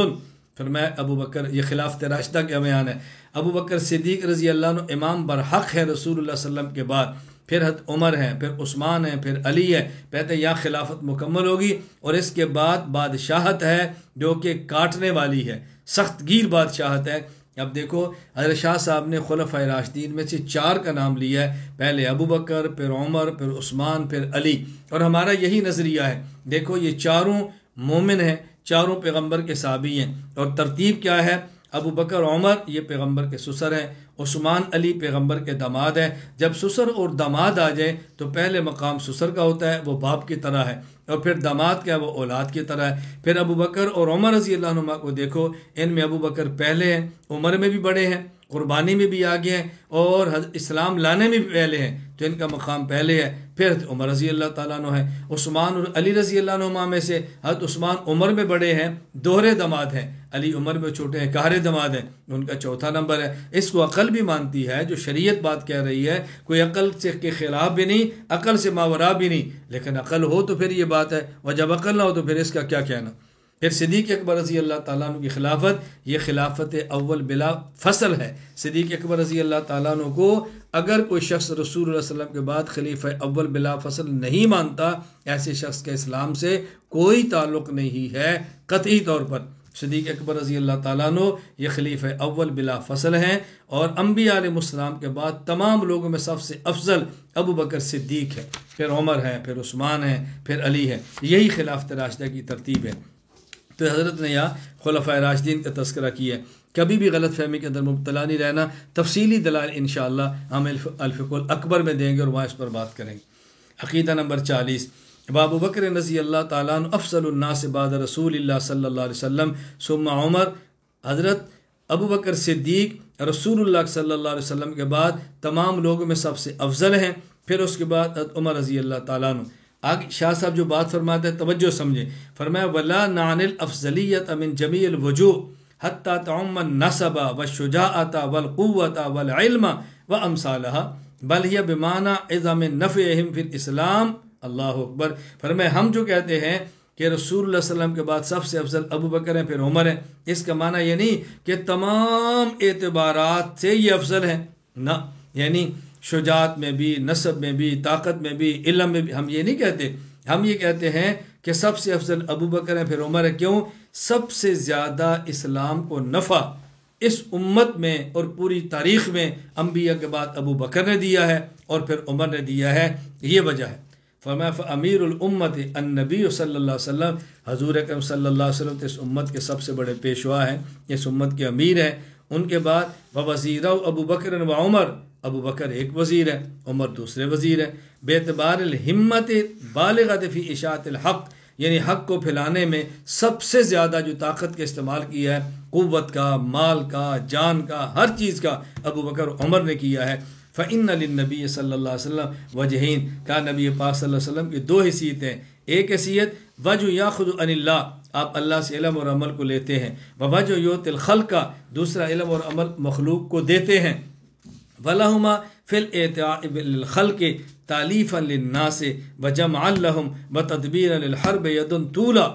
فرمایا ابو بکر، یہ خلافت راشدہ کا بیان ہے، ابو بکر صدیق رضی اللہ عنہ امام برحق ہے رسول اللہ صلی اللہ علیہ وسلم کے بعد، پھر حضرت عمر ہیں، پھر عثمان ہیں، پھر علی ہے، کہتے ہیں یا خلافت مکمل ہوگی اور اس کے بعد بادشاہت ہے جو کہ کاٹنے والی ہے، سخت گیر بادشاہت ہے۔ اب دیکھو حضرت شاہ صاحب نے خلفائے راشدین میں سے 4 کا نام لیا ہے، پہلے ابو بکر، پھر عمر، پھر عثمان، پھر علی، اور ہمارا یہی نظریہ ہے۔ دیکھو یہ چاروں مومن ہیں، چاروں پیغمبر کے صحابی ہیں، اور ترتیب کیا ہے؟ ابو بکر عمر یہ پیغمبر کے سسر ہیں، عثمان علی پیغمبر کے داماد ہیں۔ جب سسر اور داماد آ جائے تو پہلے مقام سسر کا ہوتا ہے، وہ باپ کی طرح ہے، اور پھر داماد کیا ہے، وہ اولاد کی طرح ہے۔ پھر ابو بکر اور عمر رضی اللہ عنہ کو دیکھو، ان میں ابو بکر پہلے ہیں، عمر میں بھی بڑے ہیں، قربانی میں بھی آگے ہیں، اور اسلام لانے میں بھی پہلے ہیں، تو ان کا مقام پہلے ہے۔ پھر عمر رضی اللہ تعالیٰ عنہ ہے، عثمان اور علی رضی اللہ عنہ میں سے حضرت عثمان عمر میں بڑے ہیں، دوہرے داماد ہیں، علی عمر میں چھوٹے ہیں، کہارے داماد ہیں، ان کا 4تھا نمبر ہے۔ اس کو عقل بھی مانتی ہے، جو شریعت بات کہہ رہی ہے، کوئی عقل سے کے خلاف بھی نہیں، عقل سے ماورا بھی نہیں، لیکن عقل ہو تو پھر یہ بات ہے، اور جب عقل نہ ہو تو پھر اس کا کیا کہنا۔ پھر صدیق اکبر رضی اللہ تعالیٰ عنہ کی خلافت، یہ خلافت اول بلا فصل ہے۔ صدیق اکبر رضی اللہ تعالیٰ عنہ کو اگر کوئی شخص رسول اللہ صلی اللہ علیہ وسلم کے بعد خلیفہ اول بلا فصل نہیں مانتا، ایسے شخص کا اسلام سے کوئی تعلق نہیں ہے قطعی طور پر۔ صدیق اکبر رضی اللہ تعالیٰ عنہ یہ خلیفہ اول بلا فصل ہیں، اور انبیاء علیہ السلام کے بعد تمام لوگوں میں سب سے افضل ابو بکر صدیق ہے، پھر عمر ہے، پھر عثمان ہے، پھر علی ہے۔ یہی خلافت راشدہ کی ترتیب ہے۔ تو حضرت نے یہاں خلفائے راشدین کا تذکرہ کیا ہے، کبھی بھی غلط فہمی کے اندر مبتلا نہیں رہنا۔ تفصیلی دلائل انشاءاللہ ہم الفقہ الاکبر میں دیں گے اور وہاں اس پر بات کریں گے۔ عقیدہ نمبر 40، ابو بکر رضی اللہ تعالیٰ عنہ افضل الناس بعد رسول اللہ صلی اللہ علیہ وسلم ثم عمر۔ حضرت ابو بکر صدیق رسول اللہ صلی اللہ علیہ وسلم کے بعد تمام لوگوں میں سب سے افضل ہیں، پھر اس کے بعد عمر رضی اللہ تعالیٰ عنہ۔ آگے شاہ صاحب جو بات فرماتے ہیں توجہ سمجھیں، فرمایا ولا نعن الافضلیت من جمیع الوجوہ حتی تعم النسب والشجاعت والقوت والعلم وامثالها بل ہی بمعنی عظم نفعہم فی الاسلام۔ اللہ اکبر۔ فرمایا ہم جو کہتے ہیں کہ رسول اللہ صلی اللہ علیہ وسلم کے بعد سب سے افضل ابو بکر ہیں، پھر عمر ہیں، اس کا معنی یہ نہیں کہ تمام اعتبارات سے یہ افضل ہیں، نہ، یعنی شجاعت میں بھی، نسب میں بھی، طاقت میں بھی، علم میں بھی، ہم یہ نہیں کہتے۔ ہم یہ کہتے ہیں کہ سب سے افضل ابو بکر ہیں، پھر عمر ہے۔ کیوں؟ سب سے زیادہ اسلام کو نفع اس امت میں اور پوری تاریخ میں انبیاء کے بعد ابو بکر نے دیا ہے اور پھر عمر نے دیا ہے، یہ وجہ ہے۔ فرمایا فامیر الامت النبی صلی اللہ علیہ وسلم، حضور اکرم صلی اللہ علیہ وسلم اس امت کے سب سے بڑے پیشوا ہیں، اس امت کے امیر ہیں۔ ان کے بعد ووزیرہ ابو بکر و عمر، ابو بکر ایک وزیر ہے، عمر دوسرے وزیر ہے، بے اعتبار الہمت بالغۃ فی اشاعۃ الحق، یعنی حق کو پھیلانے میں سب سے زیادہ جو طاقت کا استعمال کیا ہے، قوت کا، مال کا، جان کا، ہر چیز کا، ابو بکر عمر نے کیا ہے۔ فإن للنبی صلی اللہ علیہ وسلم وجہین، کا نبی پاک صلی اللہ علیہ وسلم کی 2 حیثیتیں، ایک حیثیت وجہ یاخذ عن اللہ، آپ اللہ سے علم اور عمل کو لیتے ہیں، ووجہ یؤتی الخلق، دوسرا علم اور عمل مخلوق کو دیتے ہیں، ولہما فی الاعطاء للخلق تالیفا للناس وجمعا لهم وتدبیرا للحرب ید طولا،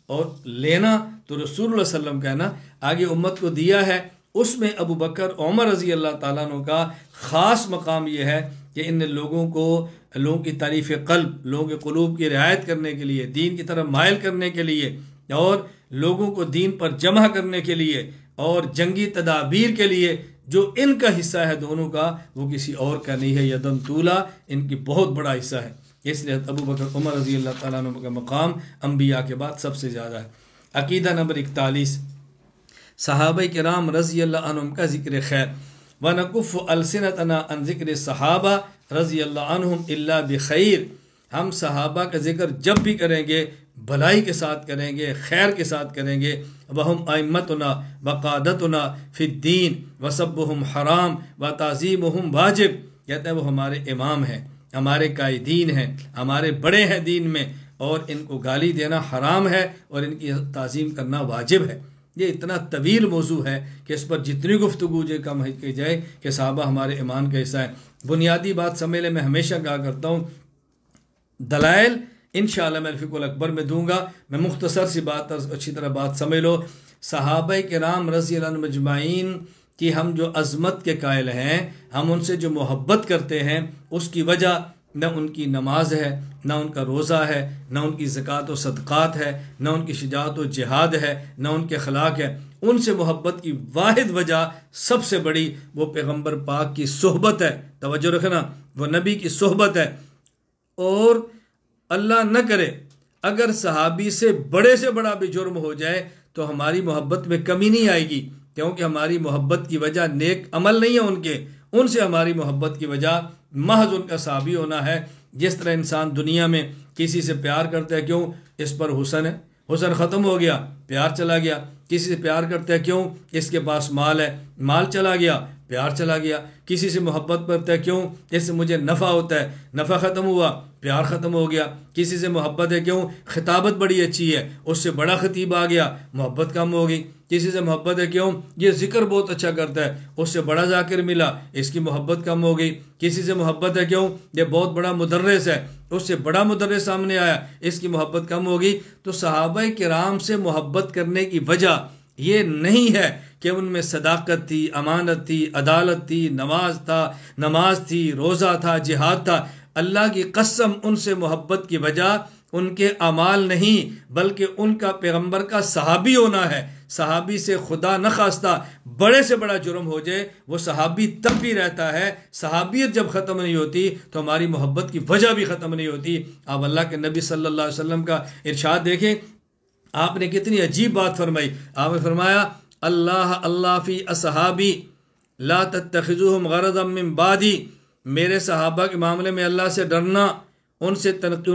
اور لینا تو رسول اللہ صلی اللہ علیہ وسلم کا ہے نا، آگے امت کو دیا ہے، اس میں ابو بکر عمر رضی اللہ تعالیٰ عنہ کا خاص مقام یہ ہے کہ ان لوگوں کو، لوگوں کی تعریف قلب، لوگوں کے قلوب کی رعایت کرنے کے لیے، دین کی طرف مائل کرنے کے لیے، اور لوگوں کو دین پر جمع کرنے کے لیے، اور جنگی تدابیر کے لیے جو ان کا حصہ ہے دونوں کا، وہ کسی اور کا نہیں ہے، یدن طولا، ان کی بہت بڑا حصہ ہے۔ اس لیے ابو بکر عمر رضی اللہ تعالیٰ عنہ کا مقام انبیاء کے بعد سب سے زیادہ ہے۔ عقیدہ نمبر 41، صحابہ کرام رضی اللہ عنہم کا ذکر خیر، وَنَكُفُّ أَلْسِنَتَنَا عَنْ ذِكْرِ الصَّحَابَةِ رضی اللہ عنہم إِلَّا بِخَيْرٍ، ہم صحابہ کا ذکر جب بھی کریں گے بھلائی کے ساتھ کریں گے، خیر کے ساتھ کریں گے۔ وَهُمْ أَئِمَّتُنَا وَقَادَتُنَا فِي الدِّينِ وَسَبُّهُمْ حرام وَتَعْظِيمُهُم واجب۔ کہتے ہیں وہ ہمارے امام ہیں، ہمارے قائدین ہیں، ہمارے بڑے ہیں دین میں، اور ان کو گالی دینا حرام ہے اور ان کی تعظیم کرنا واجب ہے۔ یہ اتنا طویل موضوع ہے کہ اس پر جتنی گفتگو کم کی جائے کہ صحابہ ہمارے ایمان کا حصہ ہے۔ بنیادی بات سمجھ لیں، میں ہمیشہ کہا کرتا ہوں، دلائل انشاءاللہ میں الفقہ الاکبر میں دوں گا۔ میں مختصر سی بات، اچھی طرح بات سمجھ لو۔ صحابہ کرام رضی اللہ عنہم اجمعین کی ہم جو عظمت کے قائل ہیں، ہم ان سے جو محبت کرتے ہیں، اس کی وجہ نہ ان کی نماز ہے، نہ ان کا روزہ ہے، نہ ان کی زکوٰۃ و صدقات ہے، نہ ان کی شجاعت و جہاد ہے، نہ ان کے اخلاق ہے۔ ان سے محبت کی واحد وجہ سب سے بڑی وہ پیغمبر پاک کی صحبت ہے۔ توجہ رکھنا، وہ نبی کی صحبت ہے۔ اور اللہ نہ کرے اگر صحابی سے بڑا بھی جرم ہو جائے تو ہماری محبت میں کمی نہیں آئے گی، کیونکہ ہماری محبت کی وجہ نیک عمل نہیں ہے ان سے ہماری محبت کی وجہ محض ان کا صحابی ہونا ہے۔ جس طرح انسان دنیا میں کسی سے پیار کرتا ہے، کیوں؟ اس پر حسن ہے، حسن ختم ہو گیا، پیار چلا گیا۔ کسی سے پیار کرتا ہے، کیوں؟ اس کے پاس مال ہے، مال چلا گیا، پیار چلا گیا۔ کسی سے محبت کرتا ہے، کیوں؟ اس سے مجھے نفع ہوتا ہے، نفع ختم ہوا، پیار ختم ہو گیا۔ کسی سے محبت ہے، کیوں؟ خطابت بڑی اچھی ہے، اس سے بڑا خطیب آ گیا، محبت کم ہو گئی۔ کسی سے محبت ہے، کیوں؟ یہ ذکر بہت اچھا کرتا ہے، اس سے بڑا ذاکر ملا، اس کی محبت کم ہو گئی۔ کسی سے محبت ہے، کیوں؟ یہ بہت بڑا مدرس ہے، اس سے بڑا مدرس سامنے آیا، اس کی محبت کم ہوگی۔ تو صحابہ کرام سے محبت کرنے کی وجہ یہ نہیں ہے کہ ان میں صداقت تھی، امانت تھی، عدالت تھی، نماز تھی، روزہ تھا، جہاد تھا۔ اللہ کی قسم ان سے محبت کی وجہ ان کے اعمال نہیں، بلکہ ان کا پیغمبر کا صحابی ہونا ہے۔ صحابی سے خدا نخواستہ بڑے سے بڑا جرم ہو جائے، وہ صحابی تب بھی رہتا ہے۔ صحابیت جب ختم نہیں ہوتی تو ہماری محبت کی وجہ بھی ختم نہیں ہوتی۔ آپ اللہ کے نبی صلی اللہ علیہ وسلم کا ارشاد دیکھیں، آپ نے کتنی عجیب بات فرمائی۔ آپ نے فرمایا، اللہ فی اصحابی لا تتخذوہم غرضا من بعدی۔ میرے صحابہ کے معاملے میں اللہ سے ڈرنا، ان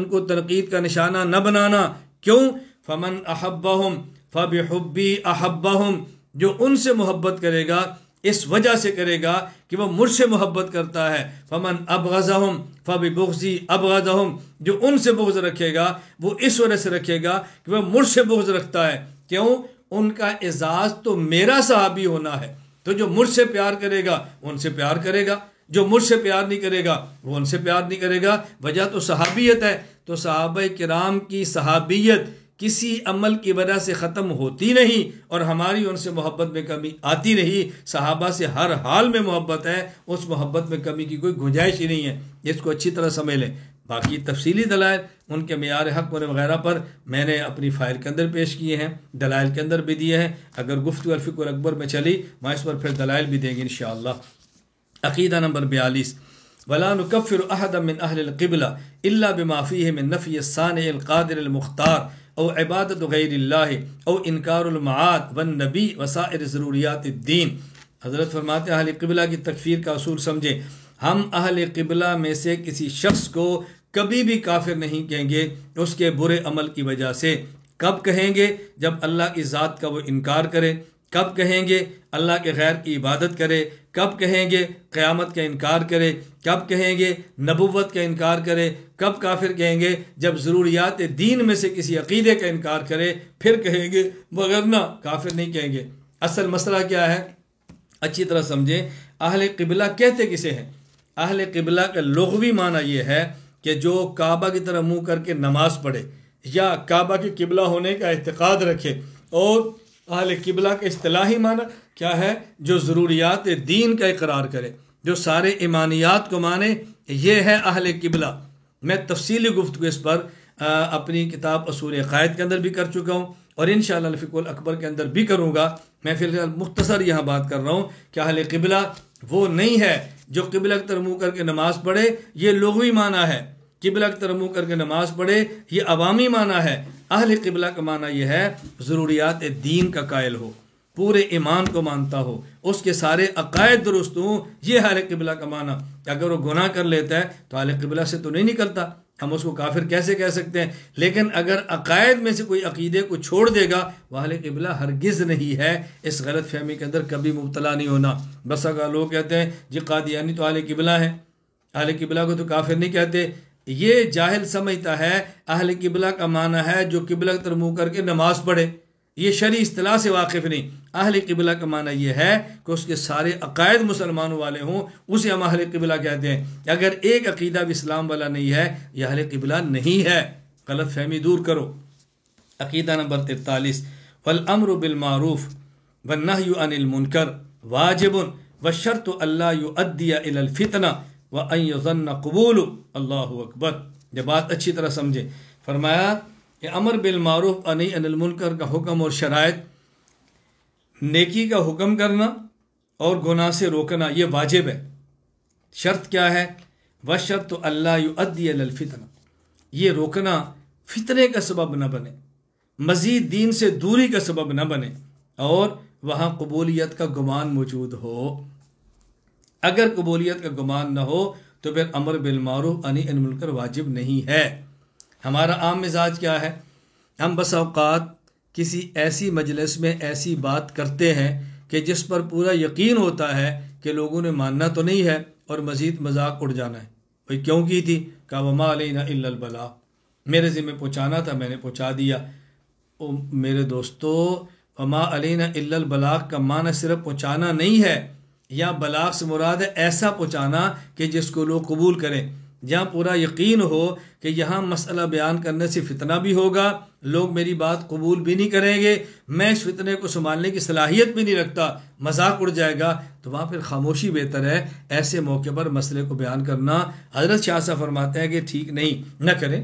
کو تنقید کا نشانہ نہ بنانا۔ کیوں؟ فمن احبہم فبحبی احبہم۔ جو ان سے محبت کرے گا اس وجہ سے کرے گا کہ وہ مجھ سے محبت کرتا ہے۔ فمن ابغضہم فببغضی ابغضہم۔ جو ان سے بغض رکھے گا وہ اس وجہ سے رکھے گا کہ وہ مجھ سے بغض رکھتا ہے۔ کیوں؟ ان کا اعزاز تو میرا صحابی ہونا ہے۔ تو جو مجھ سے پیار کرے گا ان سے پیار کرے گا، جو مجھ سے پیار نہیں کرے گا وہ ان سے پیار نہیں کرے گا۔ وجہ تو صحابیت ہے۔ تو صحابہ کرام کی صحابیت کسی عمل کی وجہ سے ختم ہوتی نہیں، اور ہماری ان سے محبت میں کمی آتی نہیں۔ صحابہ سے ہر حال میں محبت ہے، اس محبت میں کمی کی کوئی گنجائش ہی نہیں ہے۔ اس کو اچھی طرح سمجھ لیں۔ باقی تفصیلی دلائل ان کے معیار حق وغیرہ پر میں نے اپنی فائل کے اندر پیش کیے ہیں، دلائل کے اندر بھی دیے ہیں۔ اگر گفتگو الفقہ الاکبر میں چلی، میں اس پر پھر دلائل بھی دیں گے انشاءاللہ۔ عقیدہ نمبر 42، ولا نکفر احدا من اہل القبلہ الا بما فیہ من نفی الصانع القادر المختار او عبادت غیر اللہ او انکار المعاد والنبی وسائر ضروریات الدین۔ حضرت فرماتے ہیں اہل قبلہ کی تکفیر کا اصول سمجھیں۔ ہم اہل قبلہ میں سے کسی شخص کو کبھی بھی کافر نہیں کہیں گے اس کے برے عمل کی وجہ سے۔ کب کہیں گے؟ جب اللہ کی ذات کا وہ انکار کرے۔ کب کہیں گے؟ اللہ کے غیر کی عبادت کرے۔ کب کہیں گے؟ قیامت کا انکار کرے۔ کب کہیں گے؟ نبوت کا انکار کرے۔ کب کافر کہیں گے؟ جب ضروریات دین میں سے کسی عقیدے کا انکار کرے، پھر کہیں گے، وگرنہ کافر نہیں کہیں گے۔ اصل مسئلہ کیا ہے؟ اچھی طرح سمجھیں۔ اہل قبلہ کہتے کسے ہیں؟ اہل قبلہ کا لغوی معنی یہ ہے کہ جو کعبہ کی طرف منہ کر کے نماز پڑھے یا کعبہ کے قبلہ ہونے کا اعتقاد رکھے۔ اور اہل قبلہ کا اصطلاحی معنی کیا ہے؟ جو ضروریات دین کا اقرار کرے، جو سارے ایمانیات کو مانے، یہ ہے اہل قبلہ۔ میں تفصیلی گفتگو اس پر اپنی کتاب اصول عقائد کے اندر بھی کر چکا ہوں، اور انشاءاللہ الفقہ الاکبر کے اندر بھی کروں گا۔ میں فی الحال مختصر یہاں بات کر رہا ہوں کہ اہل قبلہ وہ نہیں ہے جو قبلہ کی طرف منہ کر کے نماز پڑھے، یہ لغوی معنی ہے۔ قبلہ کی طرف منہ کر کے نماز پڑھے یہ عوامی معنی ہے۔ اہل قبلہ کا معنی یہ ہے ضروریات دین کا قائل ہو، پورے ایمان کو مانتا ہو، اس کے سارے عقائد درست ہوں، یہ اہل قبلہ کا معنی۔ اگر وہ گناہ کر لیتا ہے تو اہل قبلہ سے تو نہیں نکلتا۔ ہم اس کو کافر کیسے کہہ سکتے ہیں؟ لیکن اگر عقائد میں سے کوئی عقیدے کو چھوڑ دے گا وہ اہل قبلہ ہرگز نہیں ہے، اس غلط فہمی کے اندر کبھی مبتلا نہیں ہونا۔ بس اگر لوگ کہتے ہیں جی قادیانی تو اہل قبلہ ہے، اہل قبلہ کو تو کافر نہیں کہتے، یہ جاہل سمجھتا ہے اہل قبلہ کا معنی ہے جو قبلہ کی طرف منہ کر کے نماز پڑھے، یہ شرعی اصطلاح سے واقف نہیں۔ اہل قبلہ کا معنی یہ ہے کہ اس کے سارے عقائد مسلمانوں والے ہوں، اسے ہم اہل قبلہ کہتے ہیں۔ اگر ایک عقیدہ بھی اسلام والا نہیں ہے یہ اہل قبلہ نہیں ہے۔ غلط فہمی دور کرو۔ عقیدہ نمبر 43، والامر بالمعروف والنہی عن المنکر واجب والشرط الا یؤدی الی الفتنہ وان یظن قبول۔ اللہ اکبر، یہ بات اچھی طرح سمجھے۔ فرمایا کہ امر بالمعروف و نہی عن المنکر کا حکم اور شرائط، نیکی کا حکم کرنا اور گناہ سے روکنا یہ واجب ہے۔ شرط کیا ہے؟ وَالشَّرْطُ أَلَّا يُؤَدِّيَ إِلَى الْفِتْنَةِ، یہ روکنا فتنے کا سبب نہ بنے، مزید دین سے دوری کا سبب نہ بنے، اور وہاں قبولیت کا گمان موجود ہو۔ اگر قبولیت کا گمان نہ ہو تو پھر امر بالمعروف نہی عن المنکر واجب نہیں ہے۔ ہمارا عام مزاج کیا ہے؟ ہم بس اوقات کسی ایسی مجلس میں ایسی بات کرتے ہیں کہ جس پر پورا یقین ہوتا ہے کہ لوگوں نے ماننا تو نہیں ہے اور مزید مذاق اڑ جانا ہے۔ بھئی کیوں کی تھی؟ کہا وما علینا الا البلاغ، میرے ذمہ پہنچانا تھا، میں نے پہنچا دیا۔ میرے دوستو، وما علینا الا البلاغ کا معنی صرف پہنچانا نہیں ہے، یا بلاغ سے مراد ہے ایسا پہنچانا کہ جس کو لوگ قبول کریں، جہاں پورا یقین ہو کہ یہاں مسئلہ بیان کرنے سے فتنہ بھی ہوگا، لوگ میری بات قبول بھی نہیں کریں گے، میں اس فتنے کو سنبھالنے کی صلاحیت بھی نہیں رکھتا، مذاق اڑ جائے گا، تو وہاں پھر خاموشی بہتر ہے۔ ایسے موقع پر مسئلے کو بیان کرنا، حضرت شاہ صاحب فرماتے ہیں کہ ٹھیک نہیں، نہ کریں،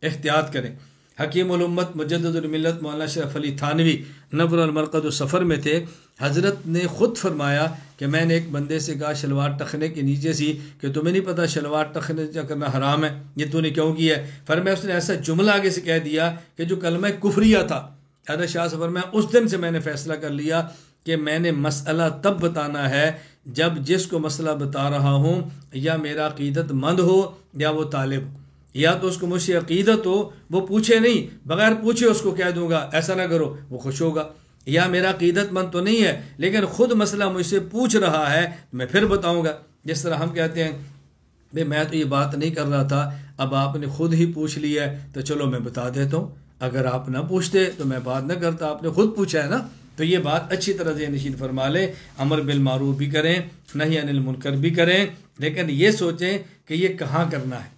احتیاط کریں۔ حکیم الامت مجدد الملت مولانا شرف علی تھانوی نور المرقد السفر میں تھے، حضرت نے خود فرمایا کہ میں نے ایک بندے سے کہا شلوار ٹخنے کے نیچے سی کہ تمہیں نہیں پتا شلوار ٹخنے کرنا حرام ہے، یہ تو نے کیوں کیا ہے؟ فرمایا اس نے ایسا جملہ آگے سے کہہ دیا کہ جو کلمہ کفریہ تھا۔ حضرت شاہ سے فرمایا اس دن سے میں نے فیصلہ کر لیا کہ میں نے مسئلہ تب بتانا ہے جب جس کو مسئلہ بتا رہا ہوں یا میرا عقیدت مند ہو یا وہ طالب ہو، یا تو اس کو مجھ سے عقیدت ہو، وہ پوچھے نہیں، بغیر پوچھے اس کو کہہ دوں گا ایسا نہ کرو، وہ خوش ہوگا، یا میرا عقیدت مند تو نہیں ہے لیکن خود مسئلہ مجھ سے پوچھ رہا ہے میں پھر بتاؤں گا۔ جس طرح ہم کہتے ہیں بھئی میں تو یہ بات نہیں کر رہا تھا، اب آپ نے خود ہی پوچھ لیا ہے تو چلو میں بتا دیتا ہوں، اگر آپ نہ پوچھتے تو میں بات نہ کرتا، آپ نے خود پوچھا ہے نا۔ تو یہ بات اچھی طرح ذہن نشین فرما لیں، امر بالمعروف بھی کریں، نہی عن المنکر بھی کریں، لیکن یہ سوچیں کہ یہ کہاں کرنا ہے۔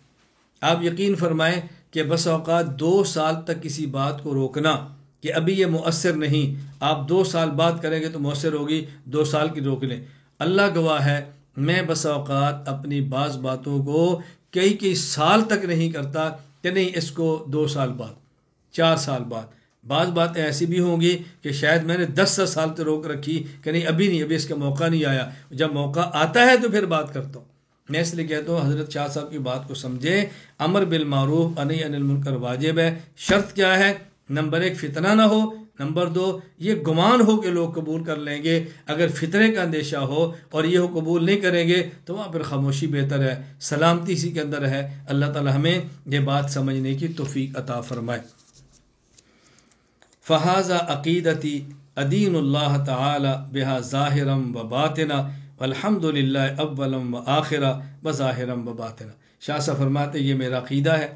آپ یقین فرمائیں کہ بس اوقات 2 سال تک کسی بات کو روکنا کہ ابھی یہ مؤثر نہیں، آپ 2 سال بعد کریں گے تو مؤثر ہوگی، 2 سال کی روک لیں۔ اللہ گواہ ہے میں بس اوقات اپنی بعض باتوں کو کئی سال تک نہیں کرتا کہ نہیں اس کو 2 سال بعد، 4 سال بعد۔ بعض باتیں ایسی بھی ہوں گی کہ شاید میں نے 10 سال تک روک رکھی کہ نہیں ابھی نہیں، ابھی اس کا موقع نہیں آیا، جب موقع آتا ہے تو پھر بات کرتا ہوں۔ میں اس لیے کہتا ہوں حضرت شاہ صاحب کی بات کو سمجھیں، امر بالمعروف نہی عن المنکر واجب ہے۔ شرط کیا ہے؟ نمبر 1 فتنہ نہ ہو، نمبر 2 یہ گمان ہو کہ لوگ قبول کر لیں گے، اگر فتنے کا اندیشہ ہو اور یہ قبول نہیں کریں گے تو وہاں پھر خاموشی بہتر ہے، سلامتی اسی کے اندر ہے۔ اللہ تعالی ہمیں یہ بات سمجھنے کی توفیق عطا فرمائے۔ فہذا عقیدتی ادین اللہ تعالی بہا ظاہرا و باطنا والحمد للہ اولا و آخرا و ظاہرا و باطنا۔ شاہ صاحب فرماتے یہ میرا عقیدہ ہے،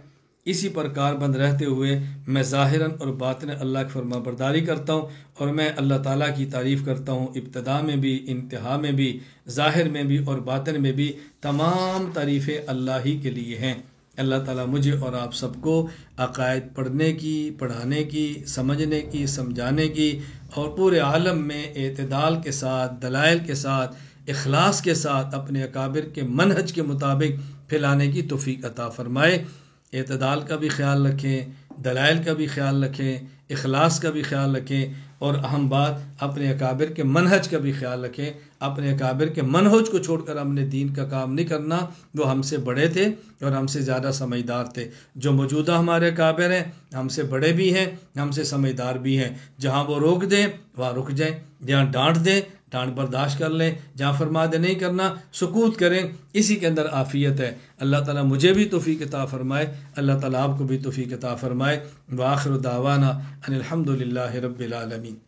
اسی پر کاربند رہتے ہوئے میں ظاہراً اور باطن اللہ کی فرما برداری کرتا ہوں، اور میں اللہ تعالیٰ کی تعریف کرتا ہوں، ابتدا میں بھی، انتہا میں بھی، ظاہر میں بھی اور باطن میں بھی، تمام تعریفیں اللہ ہی کے لیے ہیں۔ اللہ تعالیٰ مجھے اور آپ سب کو عقائد پڑھنے کی، پڑھانے کی، سمجھنے کی، سمجھانے کی، اور پورے عالم میں اعتدال کے ساتھ، دلائل کے ساتھ، اخلاص کے ساتھ اپنے اکابر کے منہج کے مطابق پھیلانے کی توفیق عطا فرمائے۔ اعتدال کا بھی خیال رکھیں، دلائل کا بھی خیال رکھیں، اخلاص کا بھی خیال رکھیں، اور اہم بات اپنے اکابر کے منہج کا بھی خیال رکھیں۔ اپنے اکابر کے منہج کو چھوڑ کر ہم نے دین کا کام نہیں کرنا، وہ ہم سے بڑے تھے اور ہم سے زیادہ سمجھدار تھے۔ جو موجودہ ہمارے اکابر ہیں ہم سے بڑے بھی ہیں، ہم سے سمجھدار بھی ہیں، جہاں وہ روک دیں وہاں رک جائیں، جہاں ڈانٹ دیں ڈانٹ برداشت کر لیں، جہاں فرما دے نہیں کرنا سکوت کریں، اسی کے اندر عافیت ہے۔ اللہ تعالیٰ مجھے بھی توفیق عطا فرمائے، اللہ تعالیٰ آپ کو بھی توفیق عطا فرمائے۔ وآخر دعوانا ان الحمد للہ رب العالمین۔